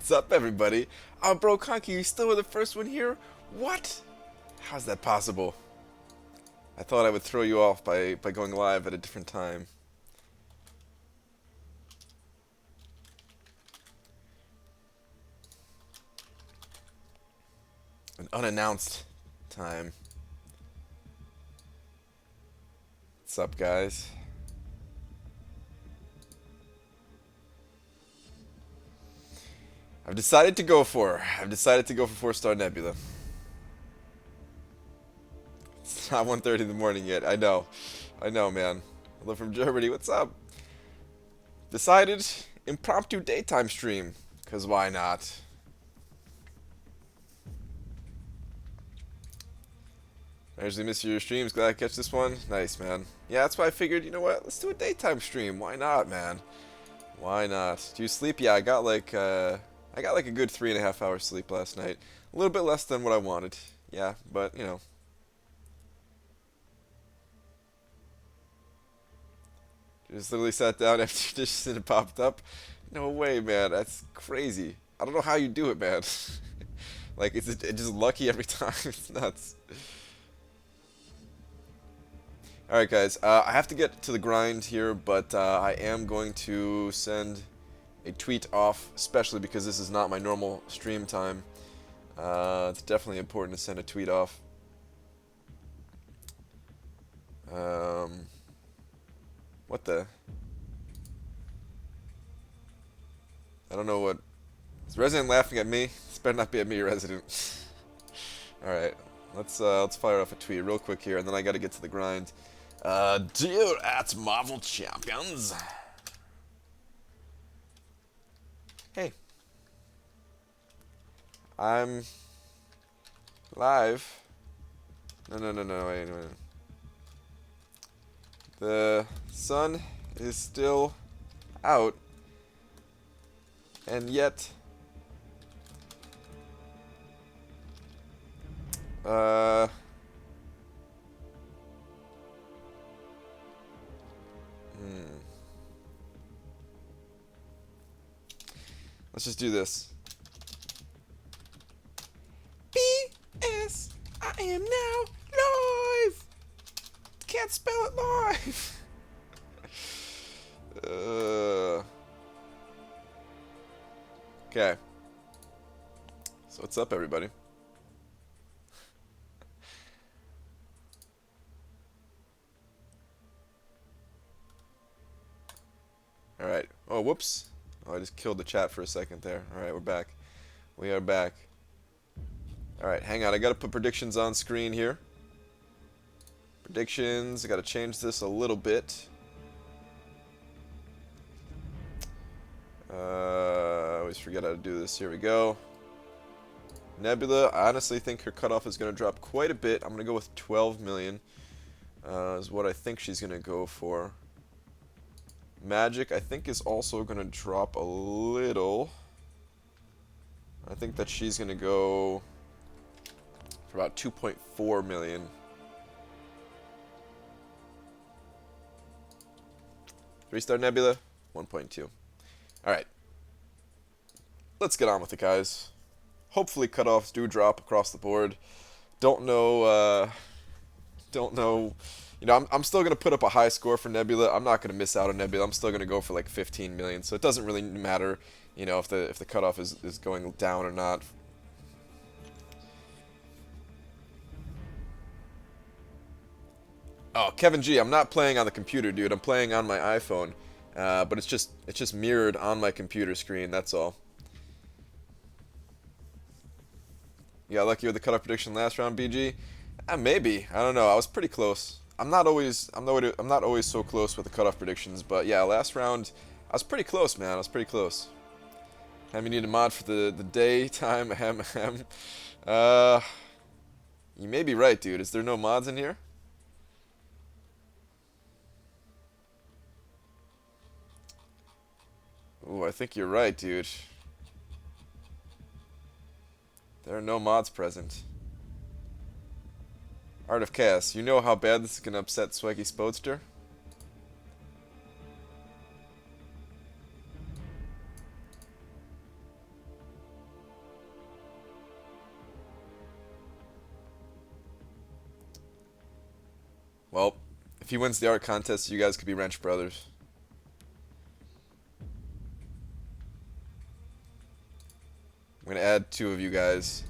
What's up, everybody? Oh, bro, Conky, you still were the first one here? What? How's that possible? I thought I would throw you off by going live at a different time. An unannounced time. What's up, guys? I've decided to go for 4-star Nebula. It's not 1:30 in the morning yet. I know, man. Hello from Germany. What's up? Decided impromptu daytime stream. Cause why not? I usually miss your streams. Glad I catch this one. Nice, man. Yeah, that's why I figured. You know what? Let's do a daytime stream. Why not, man? Why not? Do you sleep? Yeah, I got like a good 3.5 hours sleep last night. A little bit less than what I wanted. Yeah, but you know. Just literally sat down after dishes and it popped up. No way, man. That's crazy. I don't know how you do it, man. Like, it's just lucky every time. It's nuts. Alright, guys. I have to get to the grind here, but I am going to send a tweet off, especially because this is not my normal stream time. It's definitely important to send a tweet off. What the? I don't know what. Is Resident laughing at me? This better not be at me, Resident. Alright. Let's fire off a tweet real quick here, and then I gotta get to the grind. Dear at Marvel Champions. Hey. I'm live. No, wait. The sun is still out, and yet let's just do this. BS, I am now live. Can't spell it live. Okay. So what's up, everybody? All right. Oh, whoops. Oh, I just killed the chat for a second there. All right, we're back. We are back. All right, hang on. I got to put predictions on screen here. Predictions. I got to change this a little bit. I always forget how to do this. Here we go. Nebula, I honestly think her cutoff is going to drop quite a bit. I'm going to go with 12 million. Is what I think she's going to go for. Magic, I think, is also going to drop a little. I think that she's going to go for about 2.4 million. 3-star Nebula, 1.2. Alright. Let's get on with it, guys. Hopefully cutoffs do drop across the board. Don't know, you know, I'm still going to put up a high score for Nebula. I'm not going to miss out on Nebula. I'm still going to go for like 15 million. So it doesn't really matter, you know, if the cutoff is going down or not. Oh, Kevin G, I'm not playing on the computer, dude. I'm playing on my iPhone. But it's just mirrored on my computer screen, that's all. You got lucky with the cutoff prediction last round, BG? Maybe. I don't know. I was pretty close. I'm not always so close with the cutoff predictions, but yeah, last round I was pretty close, man. I was pretty close. You need a mod for the daytime. You may be right, dude. Is there no mods in here? Ooh, I think you're right, dude. There are no mods present. Art of Chaos. You know how bad this is going to upset Swaggy Spodester? Well, if he wins the art contest, you guys could be wrench brothers. I'm going to add 2 of you guys.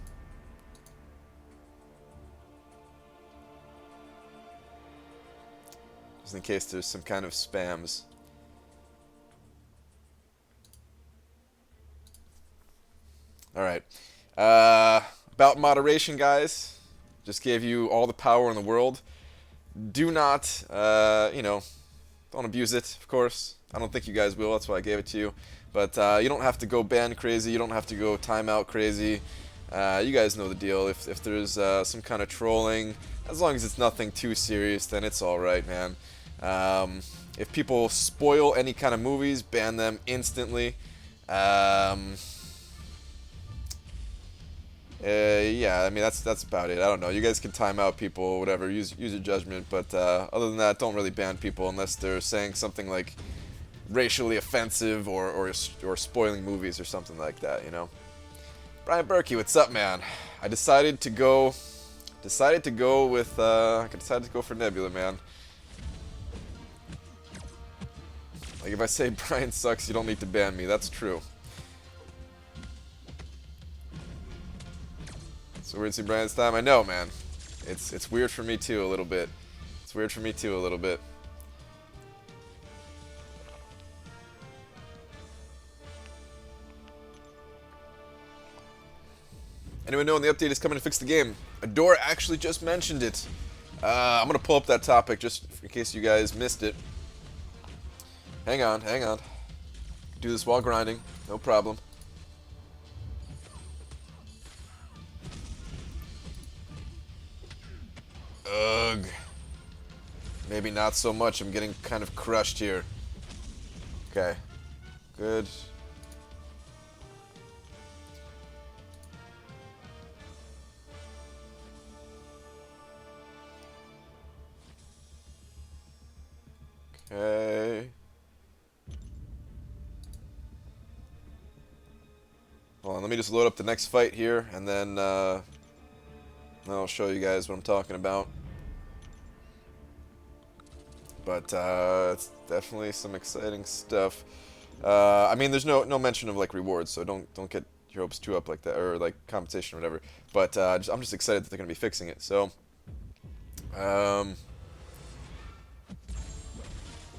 Just in case there's some kind of spams. Alright. About moderation, guys. Just gave you all the power in the world. Do not, you know, don't abuse it, of course. I don't think you guys will, that's why I gave it to you. But you don't have to go ban crazy, you don't have to go timeout crazy. You guys know the deal. If there's some kind of trolling, as long as it's nothing too serious, then it's alright, man. If people spoil any kind of movies, ban them instantly. Yeah, I mean that's about it. I don't know. You guys can time out people, whatever. Use your judgment. But other than that, don't really ban people unless they're saying something like racially offensive or spoiling movies or something like that. You know. Brian Berkey, what's up, man? I decided to go with I decided to go for Nebula, man. Like if I say Brian sucks, you don't need to ban me. That's true. So we're gonna see Brian's time. I know, man. It's weird for me too a little bit. It's weird for me too a little bit. Anyone know when the update is coming to fix the game? Adora actually just mentioned it. I'm gonna pull up that topic just in case you guys missed it. Hang on, hang on. Do this while grinding, no problem. Ugh. Maybe not so much. I'm getting kind of crushed here. Okay. Good. Okay. Hold on, let me just load up the next fight here, and then I'll show you guys what I'm talking about. But it's definitely some exciting stuff. I mean, there's no mention of like rewards, so don't get your hopes too up like that, or like compensation or whatever. But I'm just excited that they're gonna be fixing it. So,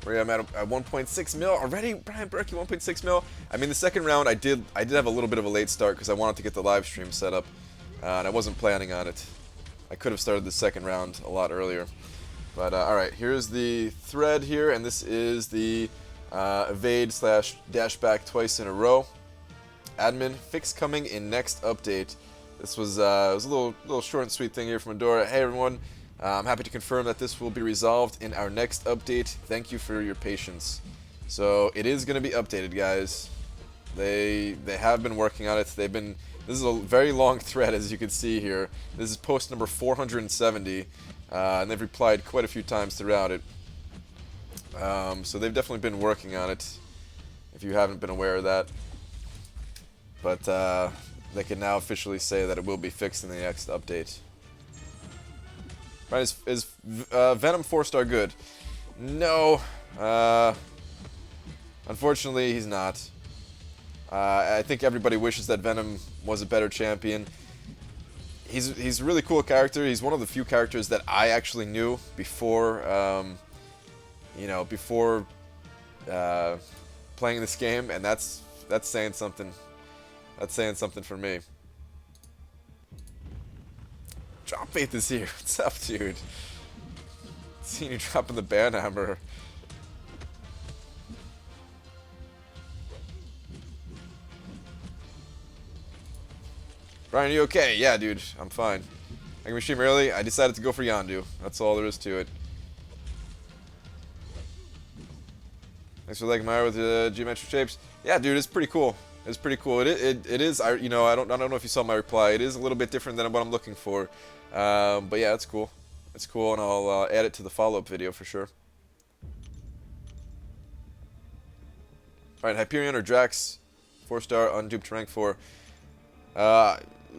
where I'm at 1.6 mil already. Brian Berkey, 1.6 mil. I mean, the second round I did have a little bit of a late start because I wanted to get the live stream set up, and I wasn't planning on it. I could have started the second round a lot earlier. But alright, here's the thread here, and this is the evade / dash back twice in a row. Admin, fix coming in next update. This was, it was a little short and sweet thing here from Adora. Hey everyone, I'm happy to confirm that this will be resolved in our next update. Thank you for your patience. So it is going to be updated, guys. They have been working on it. This is a very long thread, as you can see here. This is post number 470, and they've replied quite a few times throughout it. So they've definitely been working on it, if you haven't been aware of that. But they can now officially say that it will be fixed in the next update. Right, is Venom 4-star good? No. Unfortunately, he's not. I think everybody wishes that Venom was a better champion. He's a really cool character. He's one of the few characters that I actually knew before, before playing this game, and that's saying something. That's saying something for me. Drop Faith is here. What's up, dude? Seeing you dropping the banhammer. Brian, are you okay? Yeah, dude, I'm fine. I can stream early. I decided to go for Yondu. That's all there is to it. Thanks for liking Maya with the geometric shapes. Yeah, dude, it's pretty cool. It's pretty cool. It is. I don't know if you saw my reply. It is a little bit different than what I'm looking for. But yeah, it's cool. It's cool, and I'll add it to the follow-up video for sure. All right, Hyperion or Drax, 4-star, unduped rank 4.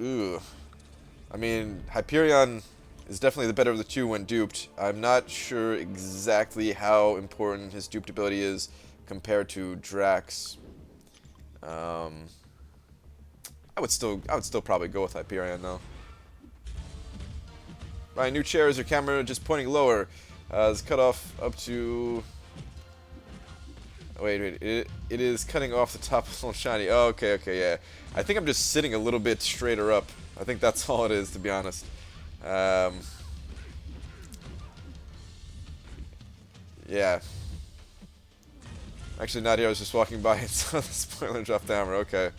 Ooh. I mean, Hyperion is definitely the better of the two when duped. I'm not sure exactly how important his duped ability is compared to Drax. I would still probably go with Hyperion though. Right, new chair. Is your camera just pointing lower? It's cut off up to. Wait. It is cutting off the top of little shiny. Oh, okay, yeah. I think I'm just sitting a little bit straighter up. I think that's all it is, to be honest. Yeah. Actually, not here. I was just walking by and saw the spoiler drop the hammer. Okay.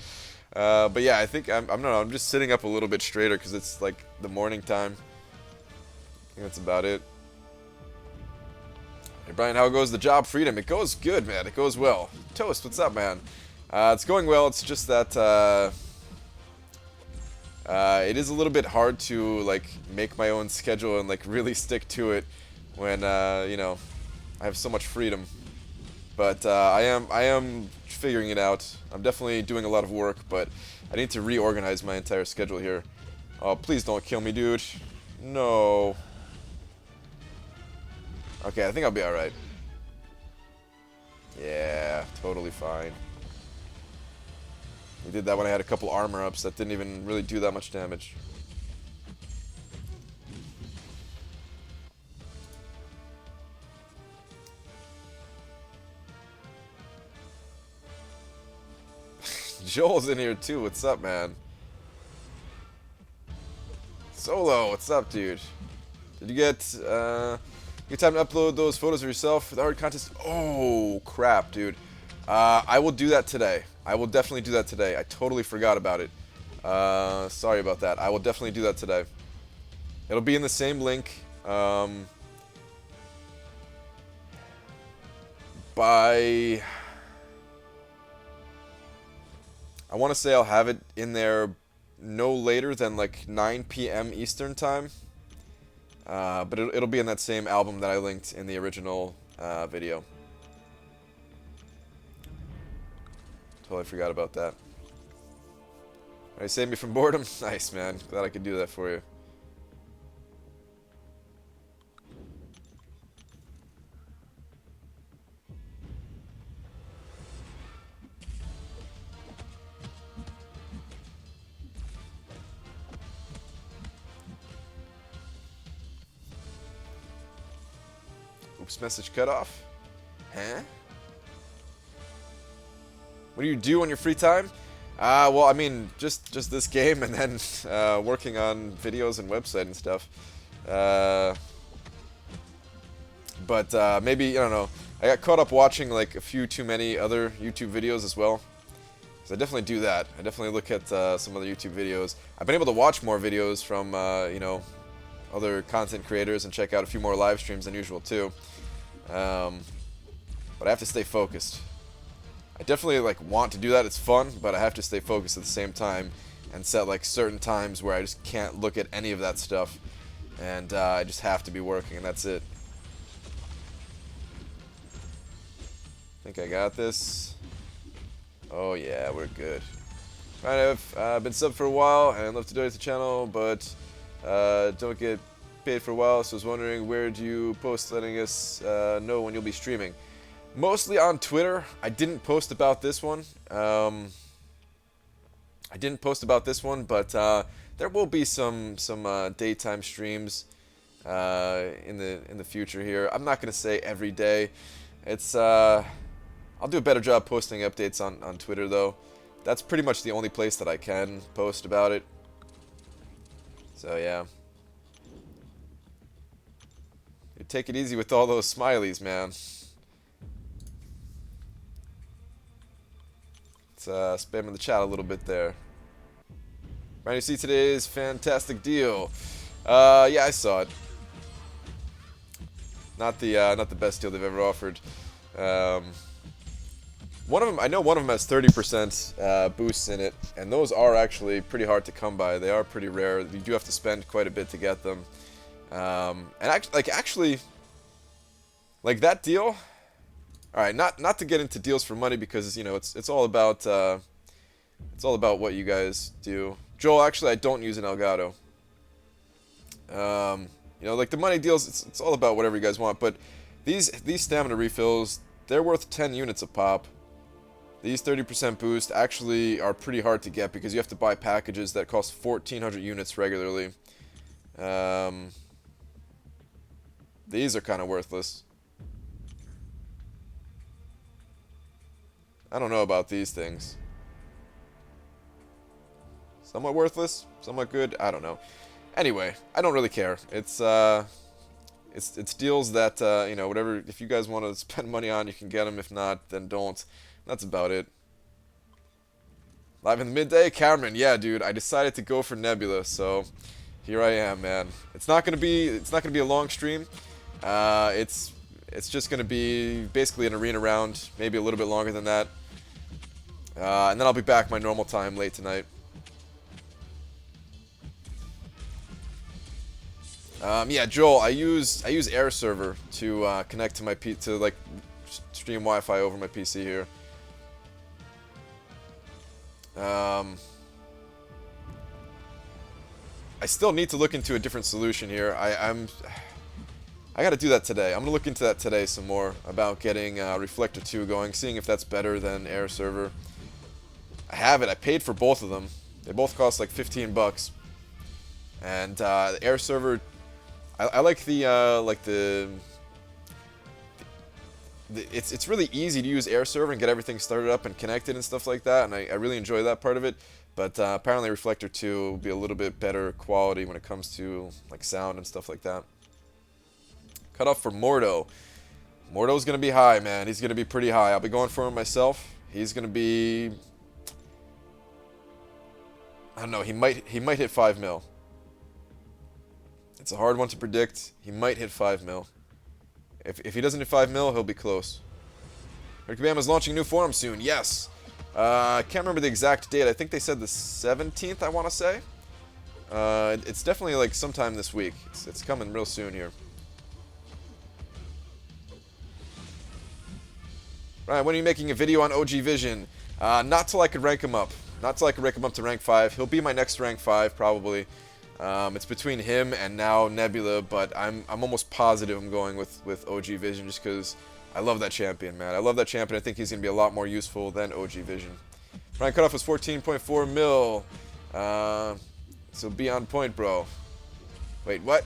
But yeah, I think I'm just sitting up a little bit straighter because it's like the morning time. I think that's about it. Hey Brian, how goes the job freedom? It goes good, man. It goes well. Toast, what's up, man? It's going well. It's just that it is a little bit hard to like make my own schedule and like really stick to it when you know, I have so much freedom. But I am figuring it out. I'm definitely doing a lot of work, but I need to reorganize my entire schedule here. Oh, please don't kill me, dude. No. Okay, I think I'll be alright. Yeah, totally fine. We did that when I had a couple armor ups that didn't even really do that much damage. Joel's in here too. What's up, man? Solo, what's up, dude? Did you get time to upload those photos of yourself for the art contest? Oh, crap, dude. I will do that today. I will definitely do that today. I totally forgot about it. Sorry about that. I will definitely do that today. It'll be in the same link. By... I want to say I'll have it in there no later than like 9 p.m. Eastern time. But it'll be in that same album that I linked in the original video. Totally forgot about that. Alright, save me from boredom. Nice, man. Glad I could do that for you. Oops, message cut off. Huh? What do you do on your free time? Well, I mean, just this game and then working on videos and website and stuff. But maybe, I don't know. I got caught up watching like a few too many other YouTube videos as well. So I definitely do that. I definitely look at some other YouTube videos. I've been able to watch more videos from, you know, other content creators and check out a few more live streams than usual too. But I have to stay focused. I definitely like want to do that. It's fun, but I have to stay focused at the same time and set like certain times where I just can't look at any of that stuff, and I just have to be working, and that's it. I think I got this. Oh yeah, we're good. Right, I've been subbed for a while and love to donate to the channel, but don't get paid for a while, so I was wondering, where do you post letting us know when you'll be streaming? Mostly on Twitter. I didn't post about this one. But there will be some daytime streams in the future here. I'm not gonna say every day. It's I'll do a better job posting updates on Twitter though. That's pretty much the only place that I can post about it. So yeah. You take it easy with all those smileys, man. Let's spamming the chat a little bit there. Ryan, you see today's fantastic deal? Yeah, I saw it. Not the best deal they've ever offered. One of them, I know one of them has 30% boosts in it, and those are actually pretty hard to come by. They are pretty rare. You do have to spend quite a bit to get them. And actually, like that deal. All right, not to get into deals for money because you know it's all about what you guys do. Joel, actually, I don't use an Elgato. You know, like the money deals, it's all about whatever you guys want. But these stamina refills, they're worth 10 units a pop. These 30% boost actually are pretty hard to get because you have to buy packages that cost 1,400 units regularly. These are kind of worthless. I don't know about these things. Somewhat worthless, somewhat good, I don't know. Anyway, I don't really care. It's deals that, you know, whatever, if you guys want to spend money on, you can get them. If not, then don't. That's about it. Live in the midday, Cameron. Yeah, dude, I decided to go for Nebula, so here I am, man. It's not gonna be a long stream. It's just gonna be basically an arena round, maybe a little bit longer than that. And then I'll be back my normal time late tonight. Yeah, Joel, I use Air Server to connect to my like stream Wi-Fi over my PC here. I still need to look into a different solution here. I got to do that today. I'm gonna look into that today some more about getting Reflector 2 going, seeing if that's better than Air Server. I have it. I paid for both of them. They both cost like 15 bucks. And the Air Server, I like it's really easy to use Air Server and get everything started up and connected and stuff like that, and I really enjoy that part of it. But apparently Reflector 2 will be a little bit better quality when it comes to like sound and stuff like that. Cut off for Mordo. Mordo's gonna be high, man. He's gonna be pretty high. I'll be going for him myself. He's gonna be, I don't know. He might hit 5 mil. It's a hard one to predict. He might hit 5 mil. If he doesn't hit 5 mil, he'll be close. Rick Bam is launching a new forum soon. Yes. I can't remember the exact date. I think they said the 17th, I want to say. It's definitely like sometime this week. It's coming real soon here. Ryan, when are you making a video on OG Vision? Not till I could rank him up. Not till I could rank him up to rank 5. He'll be my next rank 5, probably. It's between him and now Nebula, but I'm almost positive I'm going with OG Vision just because I love that champion, man. I love that champion. I think he's going to be a lot more useful than OG Vision. Ryan cutoff was 14.4 mil. So be on point, bro. Wait, what?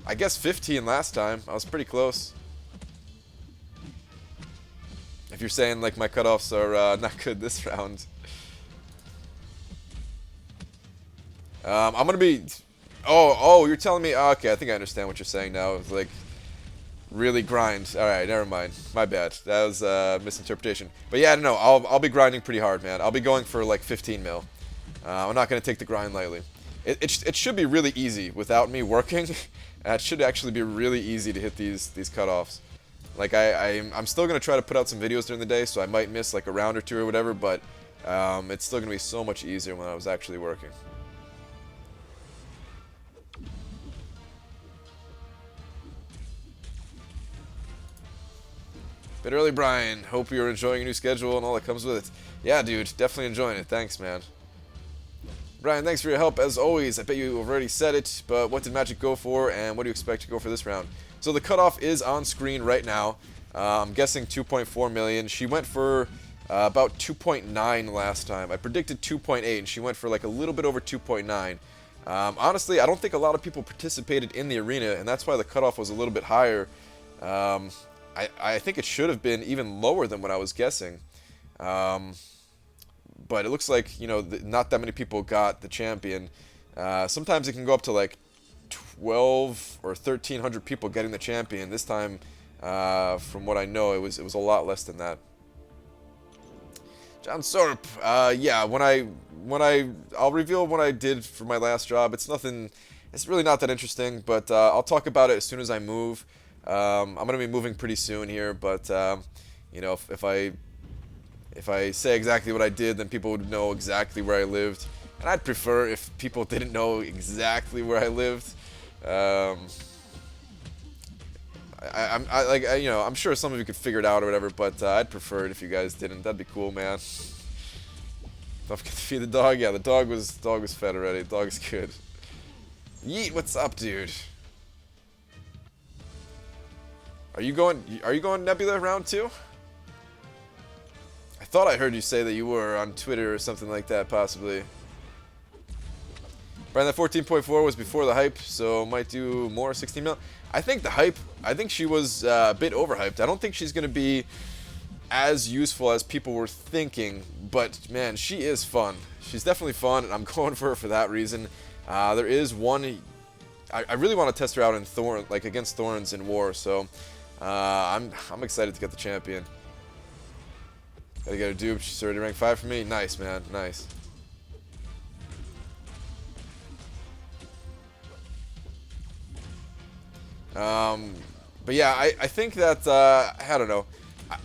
I guess 15 last time. I was pretty close. If you're saying like my cutoffs are not good this round. I'm gonna be. Oh, you're telling me. Okay, I think I understand what you're saying now. It's like really grind. All right, never mind. My bad. That was a misinterpretation. But yeah, no, I'll be grinding pretty hard, man. I'll be going for like 15 mil. I'm not gonna take the grind lightly. It should be really easy without me working. It should actually be really easy to hit these cutoffs. Like I'm still gonna try to put out some videos during the day, so I might miss like a round or two or whatever. But it's still gonna be so much easier when I was actually working. Bit early, Brian. Hope you're enjoying your new schedule and all that comes with it. Yeah, dude, definitely enjoying it. Thanks, man. Brian, thanks for your help as always. I bet you have already said it, but what did Magic go for, and what do you expect to go for this round? So the cutoff is on screen right now. I'm guessing 2.4 million. She went for about 2.9 last time. I predicted 2.8, and she went for like a little bit over 2.9. Honestly, I don't think a lot of people participated in the arena, and that's why the cutoff was a little bit higher. I think it should have been even lower than what I was guessing. But it looks like, you know, not that many people got the champion. Sometimes it can go up to like 12 or 1,300 people getting the champion. This time, from what I know, it was a lot less than that. John Sorp, yeah, I'll reveal what I did for my last job. It's really not that interesting, but I'll talk about it as soon as I move. I'm gonna be moving pretty soon here, but you know, if I say exactly what I did, then people would know exactly where I lived, and I'd prefer if people didn't know exactly where I lived. You know, I'm sure some of you could figure it out or whatever, but I'd prefer it if you guys didn't. That'd be cool, man. Don't forget to feed the dog. Yeah, the dog was fed already. The dog is good. Yeet, what's up, dude? Are you going Nebula round 2? I thought I heard you say that you were on Twitter or something like that, possibly. Brian, that 14.4 was before the hype, so might do more 16 mil. I think the hype, I think she was a bit overhyped. I don't think she's going to be as useful as people were thinking, but man, she is fun. She's definitely fun, and I'm going for her for that reason. There is one, I really want to test her out in Thorn, like against Thorns in War, so I'm excited to get the champion. Gotta get a dupe. She's already ranked 5 for me. Nice, man. Nice. But yeah, I think that I don't know.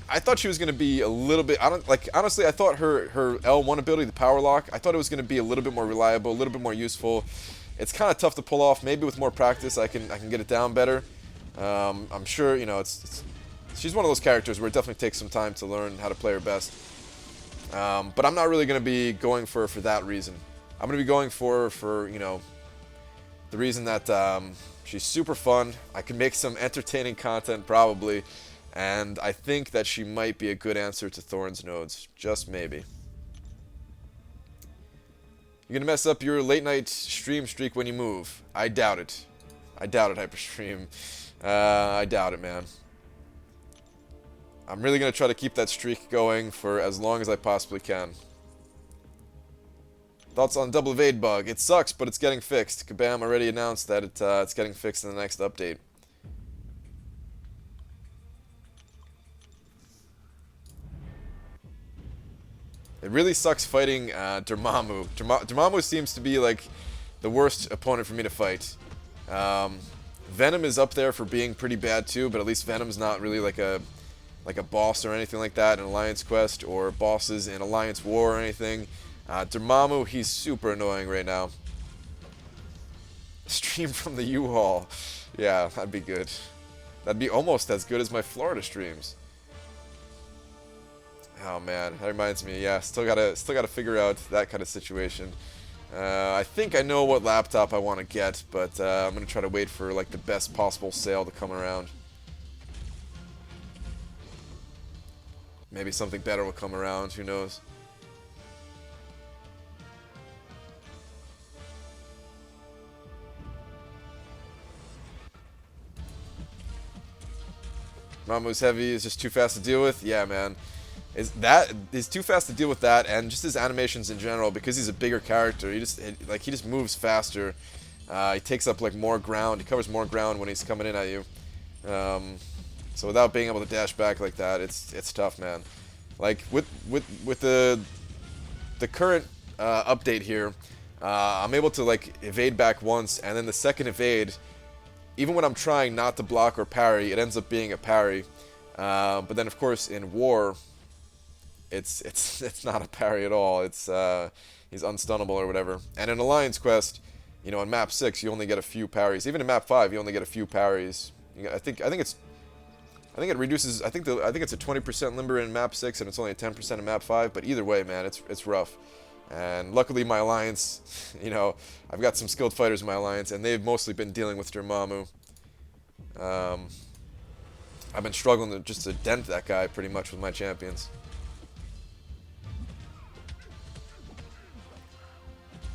I thought she was gonna be a little bit. Honestly, I thought her L1 ability, the power lock, I thought it was gonna be a little bit more reliable, a little bit more useful. It's kind of tough to pull off. Maybe with more practice, I can get it down better. I'm sure, you know, she's one of those characters where it definitely takes some time to learn how to play her best. But I'm not really gonna be going for that reason. I'm gonna be going for you know, the reason that she's super fun. I can make some entertaining content probably, and I think that she might be a good answer to Thorn's nodes. Just maybe. You're gonna mess up your late night stream streak when you move. I doubt it. I doubt it, Hyperstream. I doubt it, man. I'm really gonna try to keep that streak going for as long as I possibly can. Thoughts on double evade bug? It sucks, but it's getting fixed. Kabam already announced that it's getting fixed in the next update. It really sucks fighting Dormammu. Dormammu seems to be like the worst opponent for me to fight. Venom is up there for being pretty bad too, but at least Venom's not really like a boss or anything like that in Alliance Quest or bosses in Alliance War or anything. Dormammu, he's super annoying right now. Stream from the U-Haul. Yeah, that'd be good. That'd be almost as good as my Florida streams. Oh man, that reminds me. Yeah, still gotta figure out that kind of situation. I think I know what laptop I want to get, but I'm gonna try to wait for like the best possible sale to come around. Maybe something better will come around. Who knows? Mamu's heavy is just too fast to deal with. Yeah, man. Is too fast to deal with that, and just his animations in general, because he's a bigger character. He just moves faster. He takes up like more ground. He covers more ground when he's coming in at you. So without being able to dash back like that, it's tough, man. Like with the current update here, I'm able to like evade back once, and then the second evade, even when I'm trying not to block or parry, it ends up being a parry. But then of course in War, it's not a parry at all. It's he's unstunnable or whatever. And in Alliance Quest, you know, in map 6 you only get a few parries. Even in map 5 you only get a few parries. I think it reduces. I think it's a 20% limber in map 6 and it's only a 10% in map 5. But either way, man, it's rough. And luckily my alliance, you know, I've got some skilled fighters in my alliance, and they've mostly been dealing with Dormammu. I've been struggling to dent that guy pretty much with my champions.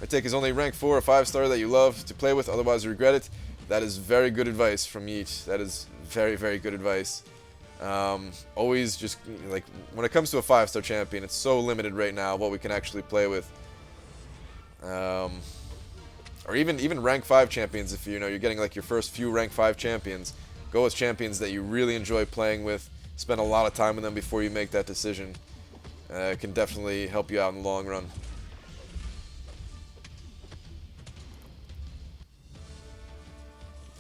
My take is only rank 4 or 5-star that you love to play with, otherwise you regret it. That is very good advice from Yeet. That is very, very good advice. Always just, like, when it comes to a 5-star champion, it's so limited right now what we can actually play with. Or even rank 5 champions, if you know you're getting like your first few rank 5 champions. Go with champions that you really enjoy playing with. Spend a lot of time with them before you make that decision. It can definitely help you out in the long run.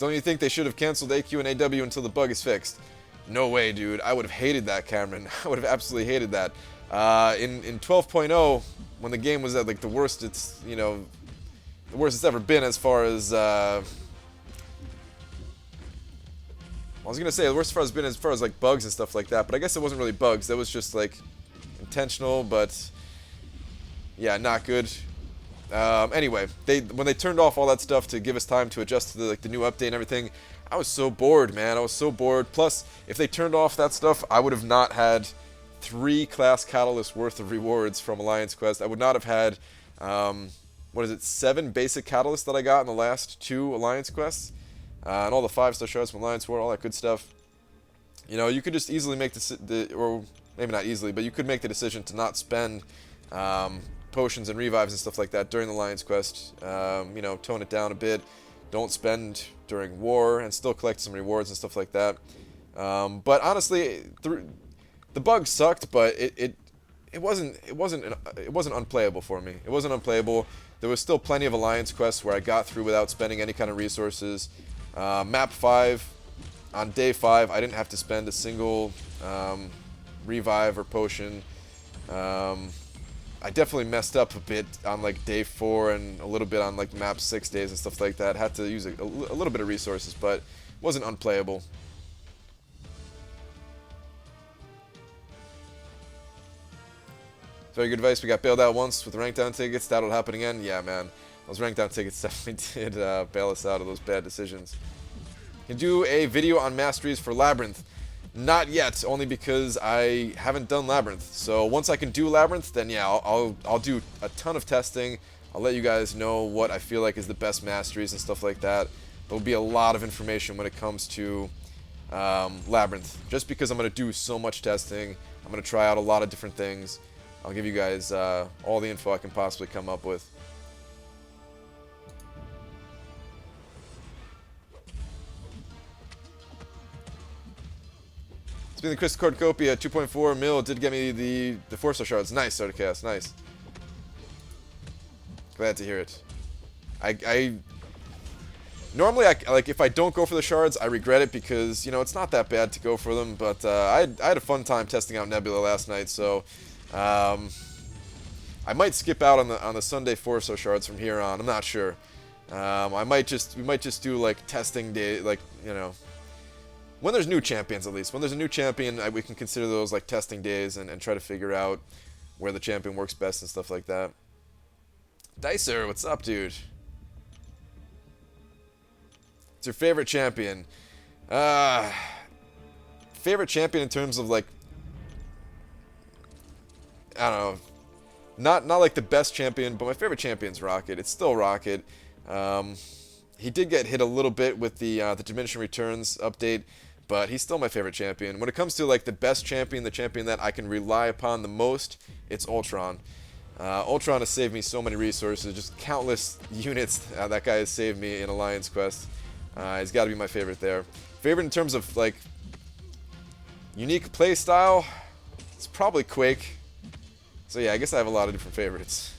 Don't you think they should have canceled AQ and AW until the bug is fixed? No way, dude. I would have hated that, Cameron. I would have absolutely hated that. In 12.0, when the game was at like the worst it's ever been as far as I was gonna say the worst as been as far as like bugs and stuff like that, but I guess it wasn't really bugs. That was just like intentional, but yeah, not good. Anyway, when they turned off all that stuff to give us time to adjust to the new update and everything, I was so bored, man. I was so bored. Plus, if they turned off that stuff, I would have not had 3 class catalysts worth of rewards from Alliance Quest. I would not have had, what is it, 7 basic catalysts that I got in the last 2 Alliance Quests. And all the 5-star shards from Alliance War, all that good stuff. You know, you could just easily make or maybe not easily, but you could make the decision to not spend potions and revives and stuff like that during the Alliance Quest. You know, tone it down a bit. Don't spend during war and still collect some rewards and stuff like that. But honestly, the bug sucked, but it wasn't unplayable for me. It wasn't unplayable. There was still plenty of Alliance quests where I got through without spending any kind of resources. Map 5, on day 5, I didn't have to spend a single revive or potion. I definitely messed up a bit on like day 4 and a little bit on like map 6 days and stuff like that. Had to use a little bit of resources, but it wasn't unplayable. Very good advice. We got bailed out once with the rank down tickets. That'll happen again. Yeah, man. Those rank down tickets definitely did bail us out of those bad decisions. Can do a video on masteries for Labyrinth. Not yet, only because I haven't done Labyrinth. So once I can do Labyrinth, then yeah, I'll do a ton of testing. I'll let you guys know what I feel like is the best masteries and stuff like that. There'll be a lot of information when it comes to Labyrinth. Just because I'm going to do so much testing, I'm going to try out a lot of different things. I'll give you guys all the info I can possibly come up with. The Chris Cornucopia 2.4 mil did get me the 4-star shards. Nice, Startercast, nice. Glad to hear it. Normally, like if I don't go for the shards, I regret it because, you know, it's not that bad to go for them. But I had a fun time testing out Nebula last night, so I might skip out on the Sunday 4-star shards from here on. I'm not sure. We might just do like testing day, like, you know. When there's new champions, at least. When there's a new champion, we can consider those like testing days and try to figure out where the champion works best and stuff like that. Dicer, what's up, dude? It's your favorite champion. Favorite champion in terms of like, I don't know, not like the best champion, but my favorite champion's Rocket. It's still Rocket. He did get hit a little bit with the diminishing returns update, but he's still my favorite champion. When it comes to like the best champion, the champion that I can rely upon the most, it's Ultron. Ultron has saved me so many resources, just countless units that guy has saved me in Alliance Quest. He's got to be my favorite there. Favorite in terms of like unique play style, it's probably Quake. So yeah, I guess I have a lot of different favorites.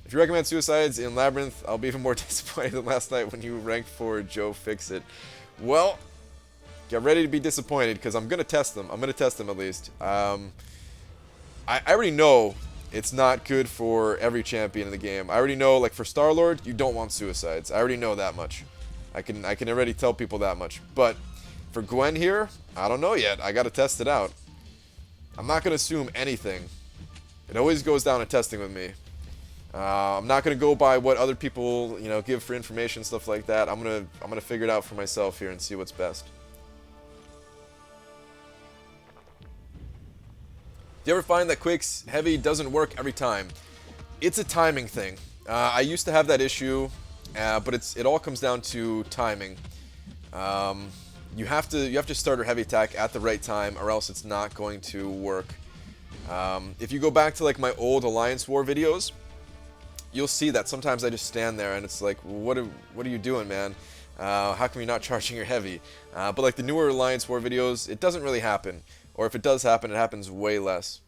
If you recommend Suicides in Labyrinth, I'll be even more disappointed than last night when you ranked for Joe Fixit. Well, get ready to be disappointed because I'm going to test them. I'm going to test them at least. I already know it's not good for every champion in the game. I already know, like for Star-Lord, you don't want Suicides. I already know that much. I can already tell people that much. But for Gwen here, I don't know yet. I got to test it out. I'm not going to assume anything. It always goes down to testing with me. I'm not gonna go by what other people, you know, give for information, stuff like that. I'm gonna figure it out for myself here and see what's best. Do you ever find that Quake's heavy doesn't work every time? It's a timing thing. I used to have that issue, but it all comes down to timing. You have to start your heavy attack at the right time, or else it's not going to work. If you go back to like my old Alliance War videos, you'll see that sometimes I just stand there and it's like, what are you doing, man? How come you're not charging your heavy? But like the newer Alliance War videos, it doesn't really happen. Or if it does happen, it happens way less.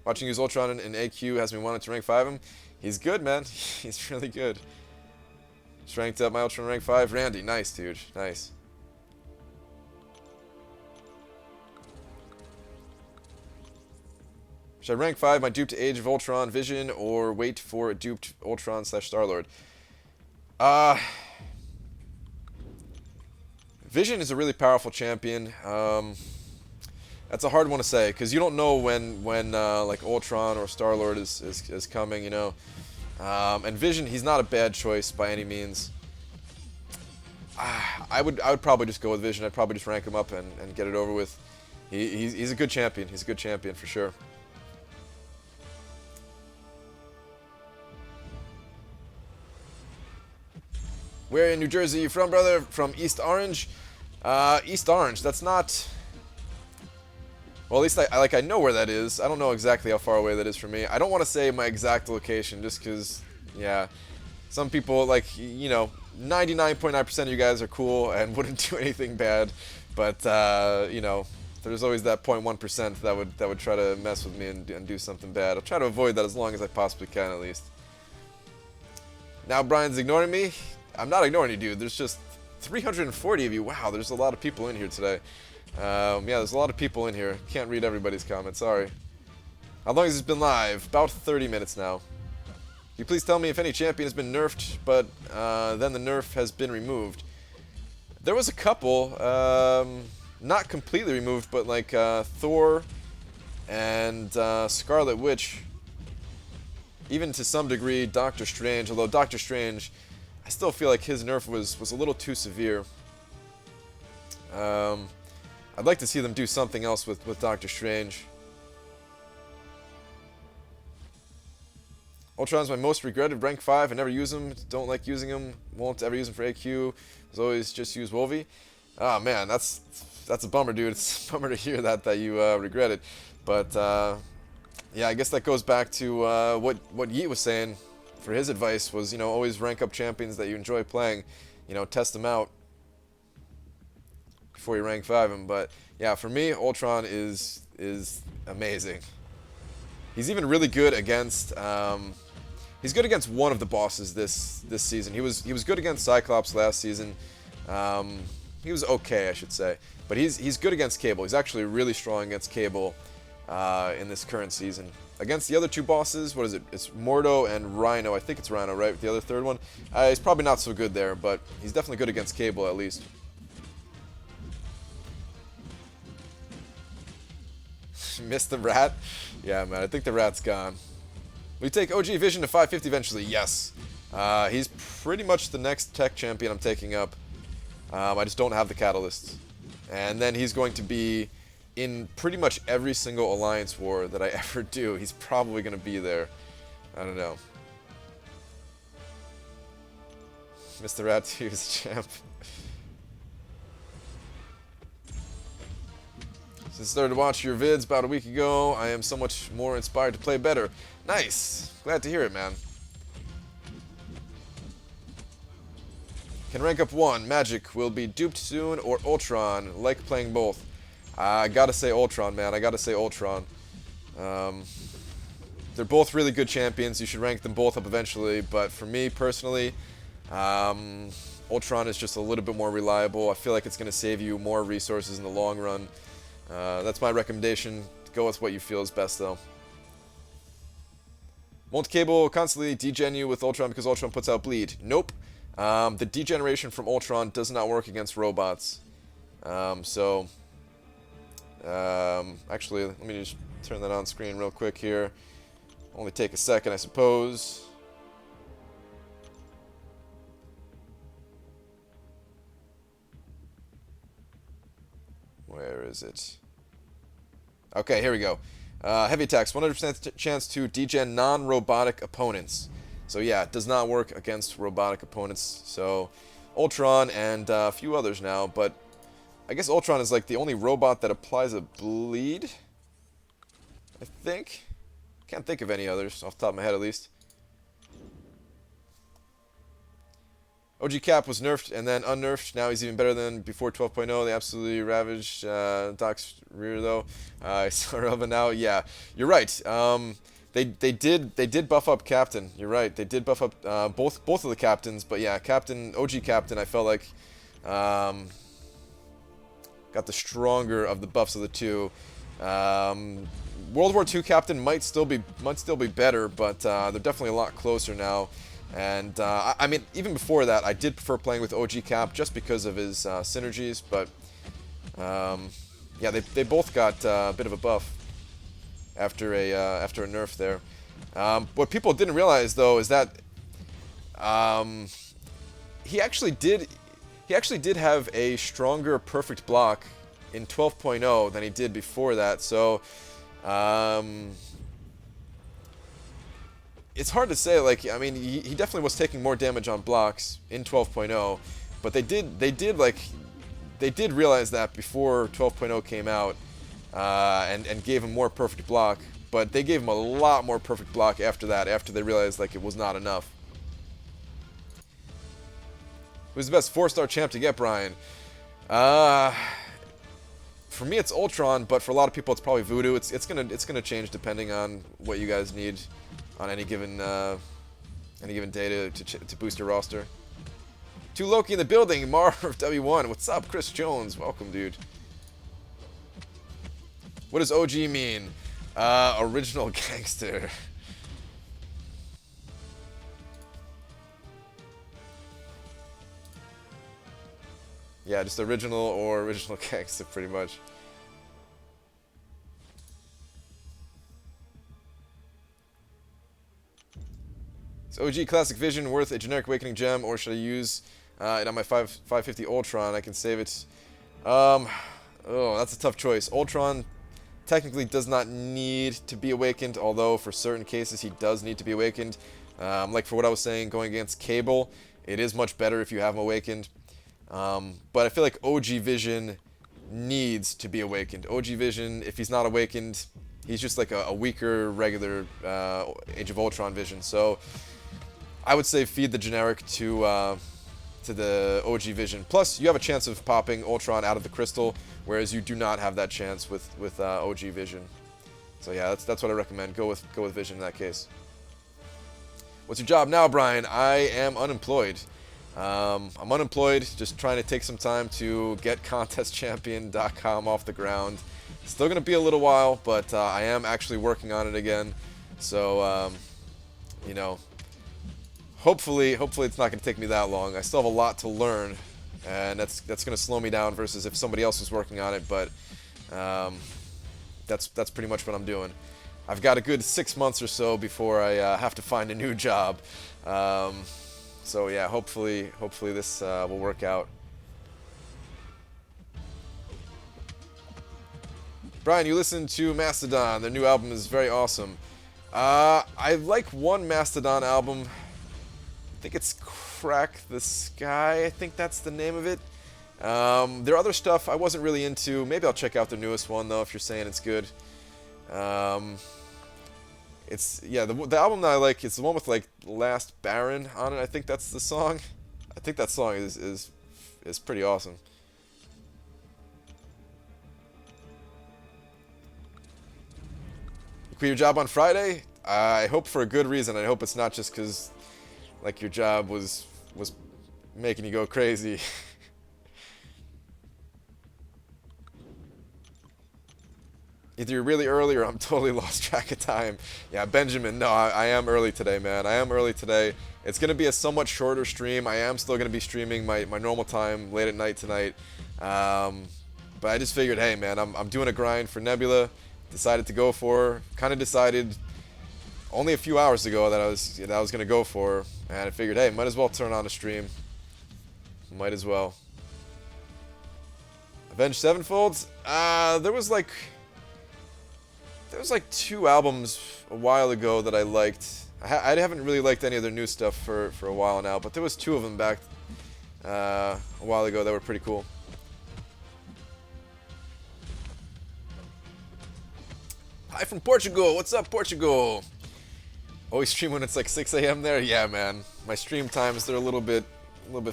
Watching you use Ultron in AQ has me wanting to rank 5 him. He's good, man. He's really good. Just ranked up my Ultron rank 5. Randy, nice, dude. Nice. Should I rank 5 my duped Age of Ultron Vision or wait for a duped Ultron / Star-Lord? Vision is a really powerful champion. That's a hard one to say because you don't know when like Ultron or Star-Lord is coming, you know. And Vision, he's not a bad choice by any means. I would probably just go with Vision. I'd probably just rank him up and get it over with. He's a good champion. He's a good champion for sure. Where in New Jersey are you from, brother? From East Orange? East Orange, that's not... Well, at least I know where that is. I don't know exactly how far away that is from me. I don't want to say my exact location just because, yeah, some people, like, you know, 99.9% of you guys are cool and wouldn't do anything bad. But, you know, there's always that 0.1% that would try to mess with me and do something bad. I'll try to avoid that as long as I possibly can, at least. Now Brian's ignoring me. I'm not ignoring you, dude. There's just 340 of you. Wow, there's a lot of people in here today. Yeah, there's a lot of people in here. Can't read everybody's comments, sorry. How long has this been live? About 30 minutes now. Can you please tell me if any champion has been nerfed, but then the nerf has been removed? There was a couple, not completely removed, but like Thor and Scarlet Witch. Even to some degree, Doctor Strange, although Doctor Strange, I still feel like his nerf was a little too severe. I'd like to see them do something else with Doctor Strange. Ultron's my most regretted, rank 5. I never use him, don't like using him, won't ever use him for AQ. Was always just use Wolvie. Oh man, that's a bummer, dude. It's a bummer to hear that you regret it. But yeah, I guess that goes back to what Yeet was saying. For his advice was, you know, always rank up champions that you enjoy playing. You know, test them out before you rank 5 him. But yeah, for me, Ultron is amazing. He's even really good against. He's good against one of the bosses this season. He was good against Cyclops last season. He was okay, I should say. But he's good against Cable. He's actually really strong against Cable in this current season. Against the other two bosses, what is it? It's Mordo and Rhino. I think it's Rhino, right? The other third one. He's probably not so good there, but he's definitely good against Cable at least. Missed the rat? Yeah, man, I think the rat's gone. We take OG Vision to 550 eventually. Yes. He's pretty much the next tech champion I'm taking up. I just don't have the catalysts. And then he's going to be in pretty much every single alliance war that I ever do. He's probably going to be there. I don't know. Mr. Rat 2 is champ. Since I started to watch your vids about a week ago, I am so much more inspired to play better. Nice! Glad to hear it, man. Can rank up 1. Magic will be duped soon, or Ultron. Like playing both. I gotta say Ultron, man. I gotta say Ultron. They're both really good champions. You should rank them both up eventually. But for me, personally, Ultron is just a little bit more reliable. I feel like it's going to save you more resources in the long run. That's my recommendation. Go with what you feel is best, though. Won't Cable constantly degen you with Ultron because Ultron puts out bleed? Nope. The degeneration from Ultron does not work against robots. Actually, let me just turn that on screen real quick here. Only take a second, I suppose. Where is it? Okay, here we go. Heavy attacks, 100% chance to degen non-robotic opponents. So yeah, it does not work against robotic opponents. So Ultron and a few others now, but I guess Ultron is like the only robot that applies a bleed. I think. Can't think of any others off the top of my head at least. OG Cap was nerfed and then unnerfed. Now he's even better than before 12.0. They absolutely ravaged Doc's rear though. I saw Relva now. Yeah, you're right. They did buff up Captain. You're right. They did buff up both of the captains. But yeah, OG Captain, I felt like got the stronger of the buffs of the two. World War II Captain might still be better, but they're definitely a lot closer now. And I mean, even before that, I did prefer playing with OG Cap just because of his synergies. But yeah, Yeah, they both got a bit of a buff after a nerf there. What people didn't realize though is that he actually did have a stronger perfect block in 12.0 than he did before that. So it's hard to say. Like, I mean, he definitely was taking more damage on blocks in 12.0, but they did realize that before 12.0 came out, and gave him more perfect block. But they gave him a lot more perfect block after that, after they realized like it was not enough. Who's the best 4-star champ to get, Brian? For me, it's Ultron, but for a lot of people, it's probably Voodoo. It's gonna change depending on what you guys need on any given day to boost your roster. To Loki in the building, Marv W1. What's up, Chris Jones? Welcome, dude. What does OG mean? Original gangster. Yeah, just original or original gangster, pretty much. Is OG Classic Vision worth a generic Awakening Gem, or should I use it on my 550 Ultron? I can save it. Oh, that's a tough choice. Ultron technically does not need to be awakened, although for certain cases he does need to be awakened. Like for what I was saying, going against Cable, it is much better if you have him awakened. But I feel like OG Vision needs to be awakened. OG Vision, if he's not awakened, he's just like a weaker, regular Age of Ultron Vision. So I would say feed the generic to the OG Vision. Plus, you have a chance of popping Ultron out of the crystal, whereas you do not have that chance with OG Vision. So yeah, that's what I recommend. Go with Vision in that case. What's your job now, Brian? I am unemployed. I'm unemployed, just trying to take some time to get contestchampion.com off the ground. Still gonna be a little while, but I am actually working on it again. So you know, hopefully it's not gonna take me that long. I still have a lot to learn, and that's gonna slow me down versus if somebody else was working on it. But that's pretty much what I'm doing. I've got a good 6 months or so before I have to find a new job. So yeah, hopefully this will work out. Brian, you listened to Mastodon. Their new album is very awesome. I like one Mastodon album. I think it's Crack the Sky. I think that's the name of it. Their other stuff I wasn't really into. Maybe I'll check out their newest one though if you're saying it's good. It's the album that I like is the one with like Last Baron on it. I think that's the song. I think that song is pretty awesome. You quit your job on Friday? I hope for a good reason. I hope it's not just because like your job was making you go crazy. Either you're really early or I'm totally lost track of time. Yeah, Benjamin, no, I am early today, man. I am early today. It's going to be a somewhat shorter stream. I am still going to be streaming my normal time late at night tonight. But I just figured, hey, man, I'm doing a grind for Nebula. Decided to go for her. Kind of decided only a few hours ago that I was going to go for her. And I figured, hey, might as well turn on a stream. Might as well. Avenged Sevenfold? There was like 2 albums a while ago that I liked. I haven't really liked any of their new stuff for a while now, but there was 2 of them back a while ago that were pretty cool. Hi from Portugal. What's up, Portugal? Always stream when it's like 6 a.m. there? Yeah, man. My stream times, they're a little bit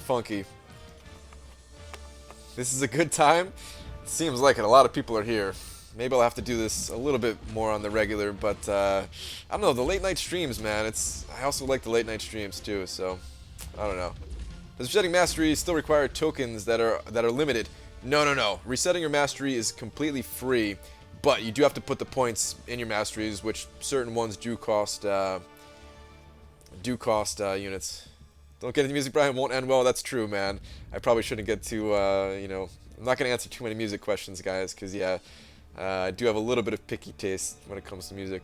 funky. This is a good time? It seems like it. A lot of people are here. Maybe I'll have to do this a little bit more on the regular, but I don't know, the late night streams, man. I also like the late night streams too, so I don't know. Does resetting mastery still require tokens that are limited? No. Resetting your mastery is completely free, but you do have to put the points in your masteries, which certain ones do cost units. Don't get into music, Brian. Won't end well. That's true, man. I probably shouldn't get too I'm not going to answer too many music questions, guys, because, yeah, I do have a little bit of picky taste when it comes to music.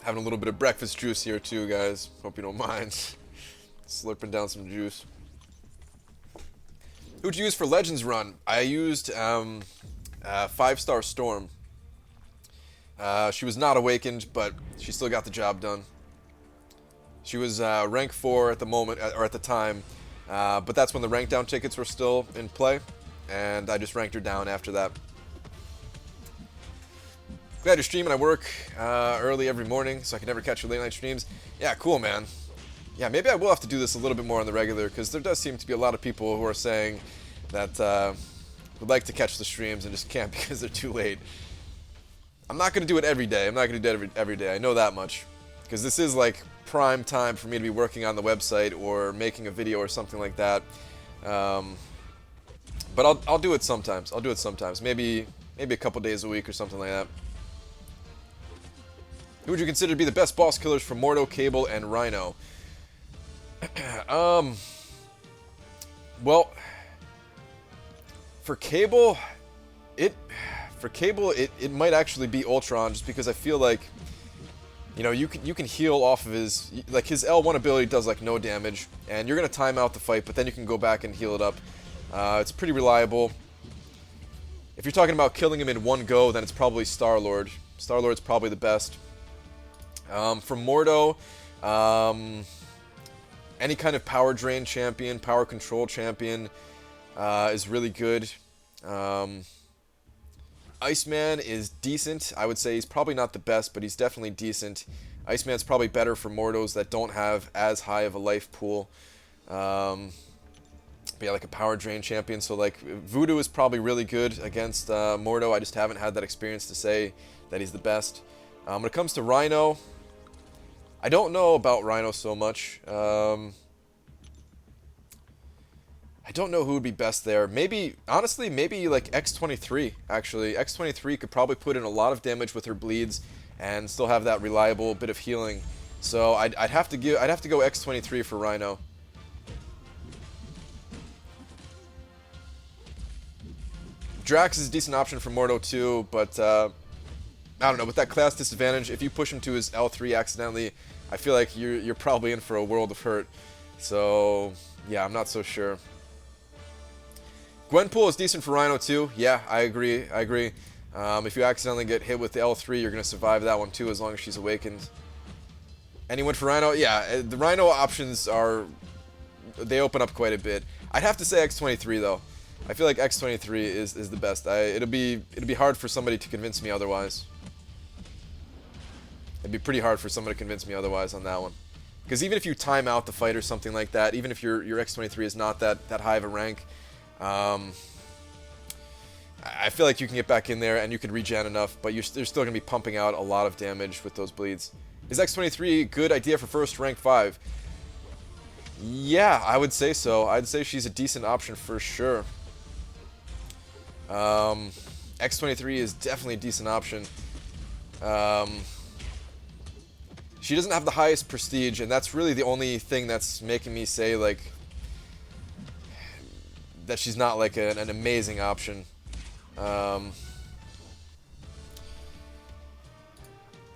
Having a little bit of breakfast juice here, too, guys. Hope you don't mind. Slurping down some juice. Who'd you use for Legends run? I used 5-star Storm. She was not awakened, but she still got the job done. She was rank 4 at the moment, or at the time, but that's when the rank down tickets were still in play, and I just ranked her down after that. Glad you're streaming. I work early every morning, so I can never catch your late night streams. Yeah, cool, man. Yeah, maybe I will have to do this a little bit more on the regular, because there does seem to be a lot of people who are saying that would like to catch the streams and just can't because they're too late. I'm not going to do it every day. I'm not going to do it every day. I know that much. Because this is like prime time for me to be working on the website or making a video or something like that. But I'll do it sometimes. I'll do it sometimes. Maybe a couple days a week or something like that. Who would you consider to be the best boss killers for Mordo, Cable, and Rhino? Well, for Cable, it might actually be Ultron, just because I feel like, you know, you can heal off of his, like, his L1 ability does like no damage, and you're gonna time out the fight, but then you can go back and heal it up. It's pretty reliable. If you're talking about killing him in one go, then it's probably Star-Lord. Star-Lord's probably the best. For Mordo, any kind of power drain champion, power control champion is really good. Iceman is decent. I would say he's probably not the best, but he's definitely decent. Iceman's probably better for Mordos that don't have as high of a life pool. But yeah, like a power drain champion. So like Voodoo is probably really good against Mordo. I just haven't had that experience to say that he's the best. When it comes to Rhino, I don't know about Rhino so much. I don't know who would be best there. Maybe, honestly, maybe like X-23, actually. X-23 could probably put in a lot of damage with her bleeds and still have that reliable bit of healing. So I'd have to go X-23 for Rhino. Drax is a decent option for Mordo too, but I don't know, with that class disadvantage, if you push him to his L3 accidentally, I feel like you're probably in for a world of hurt. So yeah, I'm not so sure. Gwenpool is decent for Rhino too. Yeah, I agree. If you accidentally get hit with the L3, you're going to survive that one too, as long as she's awakened. Anyone for Rhino? Yeah, the Rhino options they open up quite a bit. I'd have to say X-23 though. I feel like X-23 is the best. It'll be hard for somebody to convince me otherwise. It'd be pretty hard for somebody to convince me otherwise on that one. Because even if you time out the fight or something like that, even if your X-23 is not that high of a rank, I feel like you can get back in there and you can regen enough, but you're still going to be pumping out a lot of damage with those bleeds. Is X-23 a good idea for first rank 5? Yeah, I would say so. I'd say she's a decent option for sure. X-23 is definitely a decent option. She doesn't have the highest prestige, and that's really the only thing that's making me say, like, that she's not like an amazing option.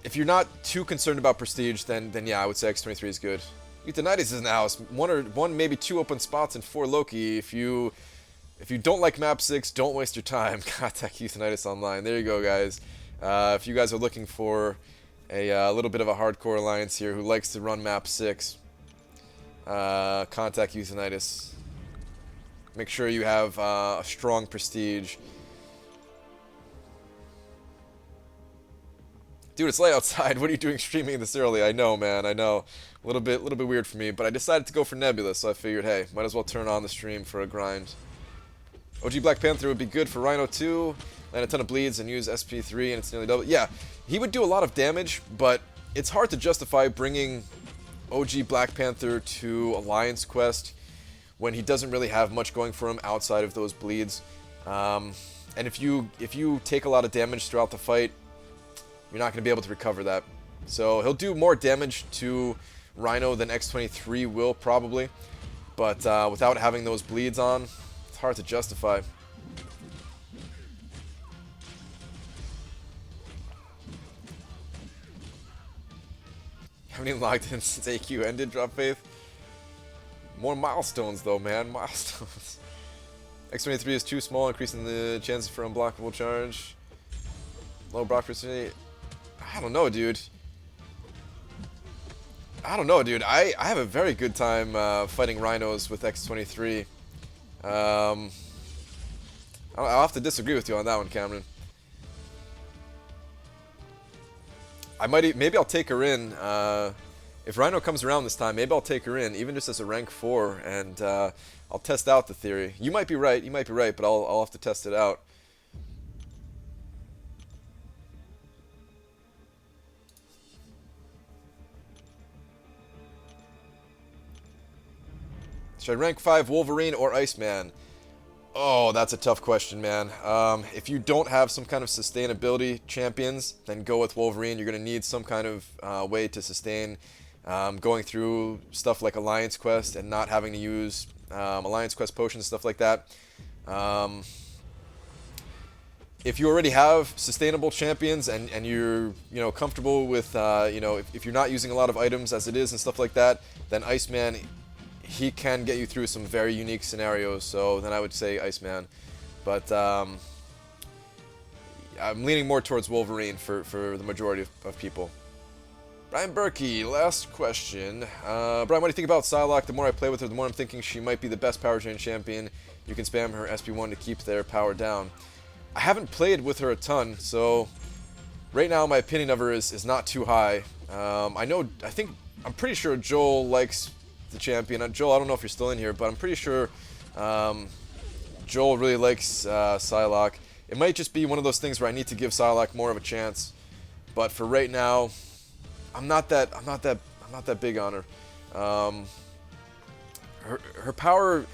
If you're not too concerned about prestige, then yeah, I would say X-23 is good. Euthanitis is in the house. One, maybe 2 open spots and 4 Loki. If you don't like map 6, don't waste your time. Contact Euthanitis online. There you go, guys. If you guys are looking for a little bit of a hardcore alliance here who likes to run map 6, contact Euthanitis. Make sure you have a strong prestige. Dude, it's late outside. What are you doing streaming this early? I know, man. I know. A little bit weird for me, but I decided to go for Nebula, so I figured, hey, might as well turn on the stream for a grind. OG Black Panther would be good for Rhino too. Land a ton of bleeds and use SP3, and it's nearly double. Yeah, he would do a lot of damage, but it's hard to justify bringing OG Black Panther to Alliance Quest when he doesn't really have much going for him outside of those bleeds. And if you take a lot of damage throughout the fight, you're not going to be able to recover that. So he'll do more damage to Rhino than X23 will, probably. But without having those bleeds on, it's hard to justify. Haven't even logged in since AQ ended, Drop Faith. More milestones, though, man. Milestones. X23 is too small, increasing the chances for unblockable charge. Low block percentage. I don't know, dude. I have a very good time fighting rhinos with X23. I'll have to disagree with you on that one, Cameron. Maybe I'll take her in. If Rhino comes around this time, maybe I'll take her in, even just as a rank 4, and I'll test out the theory. You might be right, but I'll have to test it out. Should I rank 5 Wolverine or Iceman? Oh, that's a tough question, man. If you don't have some kind of sustainability champions, then go with Wolverine. You're going to need some kind of way to sustain going through stuff like Alliance Quest and not having to use Alliance Quest potions, stuff like that. If you already have sustainable champions and you're comfortable with if you're not using a lot of items as it is and stuff like that, then Iceman, he can get you through some very unique scenarios, so then I would say Iceman. But I'm leaning more towards Wolverine for the majority of people. Brian Berkey, last question. Brian, what do you think about Psylocke? The more I play with her, the more I'm thinking she might be the best power drain champion. You can spam her SP1 to keep their power down. I haven't played with her a ton, so right now my opinion of her is not too high. I'm pretty sure Joel likes the champion. Joel, I don't know if you're still in here, but I'm pretty sure Joel really likes Psylocke. It might just be one of those things where I need to give Psylocke more of a chance. But for right now, I'm not that big on her. Her power,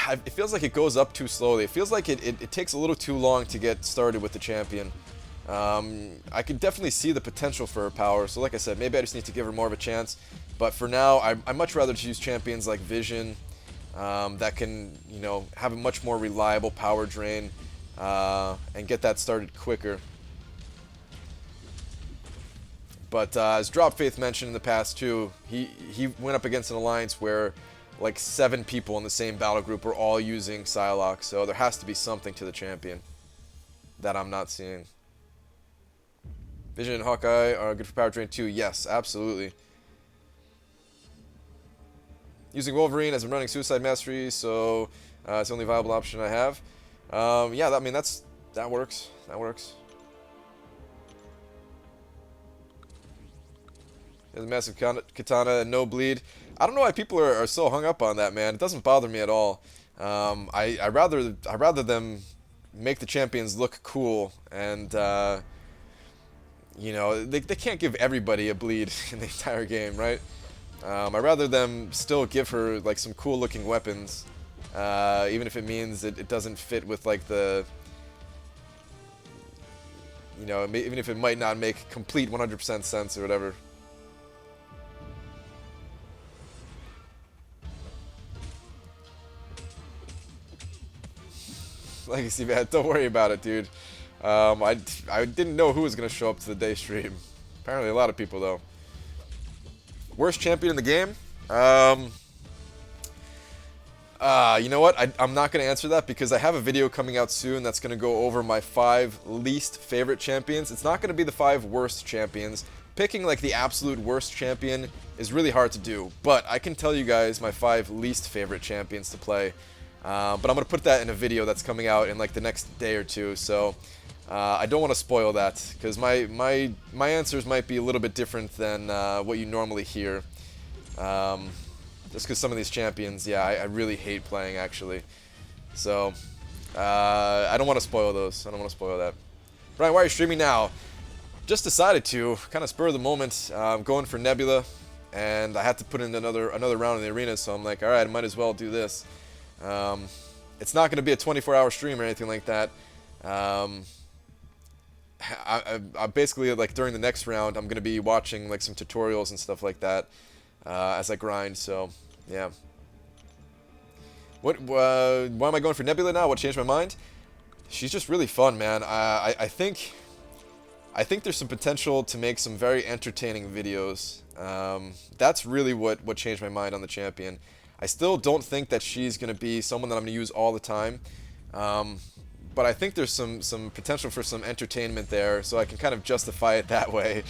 it feels like it goes up too slowly. It feels like it takes a little too long to get started with the champion. I could definitely see the potential for her power, so like I said, maybe I just need to give her more of a chance. But for now, I'd much rather just use champions like Vision that can, have a much more reliable power drain and get that started quicker. But as Drop Faith mentioned in the past too, he went up against an alliance where like 7 people in the same battle group were all using Psylocke, so there has to be something to the champion that I'm not seeing. Vision and Hawkeye are good for power drain too. Yes, absolutely. Using Wolverine as I'm running Suicide Mastery, so it's the only viable option I have. Yeah, that works. That works. There's a massive katana and no bleed. I don't know why people are so hung up on that, man. It doesn't bother me at all. I rather them make the champions look cool, and they can't give everybody a bleed in the entire game, right? I'd rather them still give her like some cool looking weapons, even if it means it doesn't fit with like the, even if it might not make complete 100% sense or whatever. Legacy man, don't worry about it, dude. I didn't know who was gonna show up to the day stream. Apparently a lot of people though. Worst champion in the game? You know what? I'm not going to answer that because I have a video coming out soon that's going to go over my 5 least favorite champions. It's not going to be the 5 worst champions. Picking like the absolute worst champion is really hard to do, but I can tell you guys my 5 least favorite champions to play. But I'm going to put that in a video that's coming out in like the next day or two, so I don't want to spoil that, because my answers might be a little bit different than what you normally hear. Just because some of these champions, yeah, I really hate playing, actually. So, I don't want to spoil those. I don't want to spoil that. Brian, why are you streaming now? Just decided to, kind of spur of the moment. I'm going for Nebula, and I had to put in another round in the arena, so I'm like, alright, I might as well do this. It's not going to be a 24-hour stream or anything like that. I basically, like, during the next round, I'm going to be watching like some tutorials and stuff like that. as I grind. So, yeah. Why am I going for Nebula now? What changed my mind? She's just really fun, man. I think there's some potential to make some very entertaining videos. That's really what changed my mind on the champion. I still don't think that she's going to be someone that I'm going to use all the time. But I think there's some potential for some entertainment there, so I can kind of justify it that way.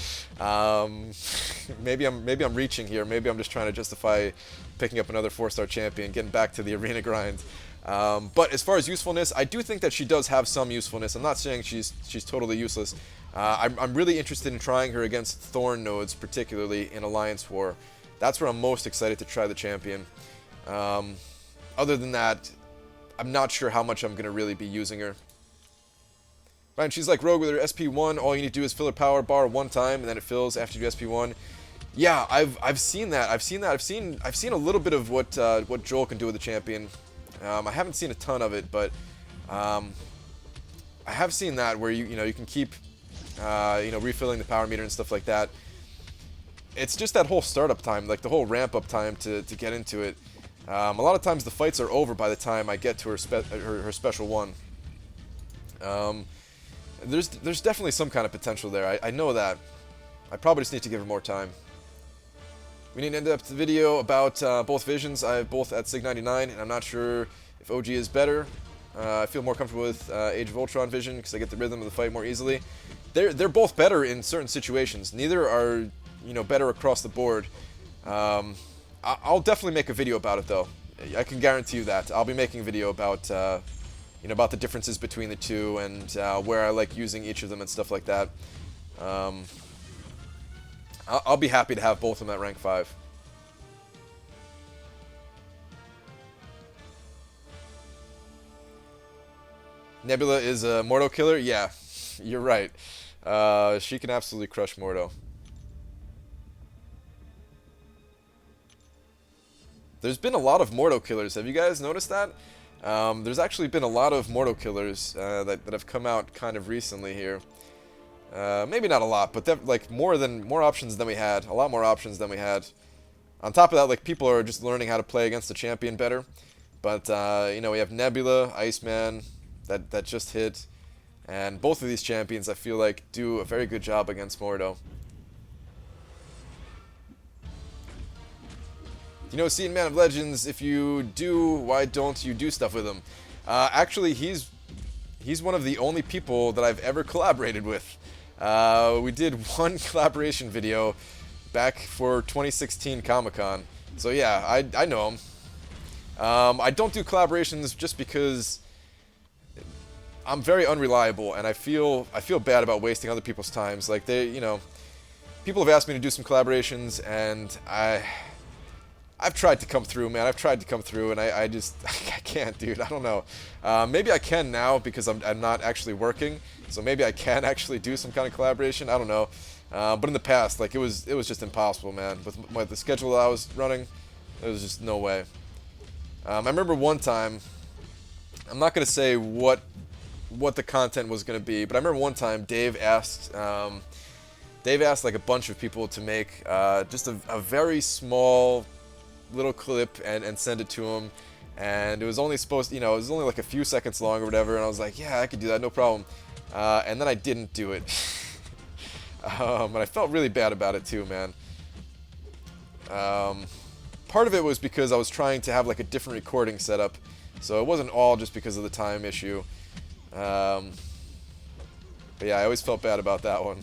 Maybe I'm reaching here. Maybe I'm just trying to justify picking up another 4-star champion, getting back to the arena grind. But as far as usefulness, I do think that she does have some usefulness. I'm not saying she's totally useless. I'm really interested in trying her against Thorn nodes, particularly in Alliance War. That's where I'm most excited to try the champion. Other than that, I'm not sure how much I'm going to really be using her. Right, and she's like Rogue with her SP1. All you need to do is fill her power bar one time, and then it fills after you do SP1. Yeah, I've seen that. I've seen a little bit of what Joel can do with the champion. I haven't seen a ton of it, but I have seen that where you can keep refilling the power meter and stuff like that. It's just that whole startup time, like the whole ramp up time to get into it. A lot of times the fights are over by the time I get to her special one. There's definitely some kind of potential there. I know that. I probably just need to give her more time. We need an in-depth video about both visions. I have both at Sig 99, and I'm not sure if OG is better. I feel more comfortable with Age of Ultron vision because I get the rhythm of the fight more easily. They're both better in certain situations. Neither are better across the board. I'll definitely make a video about it though. I can guarantee you that. I'll be making a video about about the differences between the two and where I like using each of them and stuff like that. I'll be happy to have both of them at rank 5. Nebula is a Mordo killer? Yeah, you're right. She can absolutely crush Mordo. There's been a lot of Mordo killers. Have you guys noticed that? There's actually been a lot of Mordo killers that have come out kind of recently here. Maybe not a lot, but like more options than we had. A lot more options than we had. On top of that, like people are just learning how to play against the champion better. But we have Nebula, Iceman, that just hit, and both of these champions I feel like do a very good job against Mordo. Seeing Man of Legends, if you do, why don't you do stuff with him? Actually, he's one of the only people that I've ever collaborated with. We did one collaboration video back for 2016 Comic-Con. So yeah, I know him. I don't do collaborations just because I'm very unreliable, and I feel bad about wasting other people's times. Like people have asked me to do some collaborations, and I've tried to come through, man. I've tried to come through, and I just I can't, dude. I don't know. Maybe I can now because I'm not actually working, so maybe I can actually do some kind of collaboration. I don't know. But in the past, like it was just impossible, man. With the schedule that I was running, there was just no way. I remember one time. I'm not gonna say what the content was gonna be, but I remember one time Dave asked like a bunch of people to make just a very small little clip and send it to him, and it was only supposed it was only like a few seconds long or whatever, and I was like, yeah, I could do that, no problem. And then I didn't do it. And I felt really bad about it too, man. Part of it was because I was trying to have like a different recording setup, so it wasn't all just because of the time issue. But yeah, I always felt bad about that one.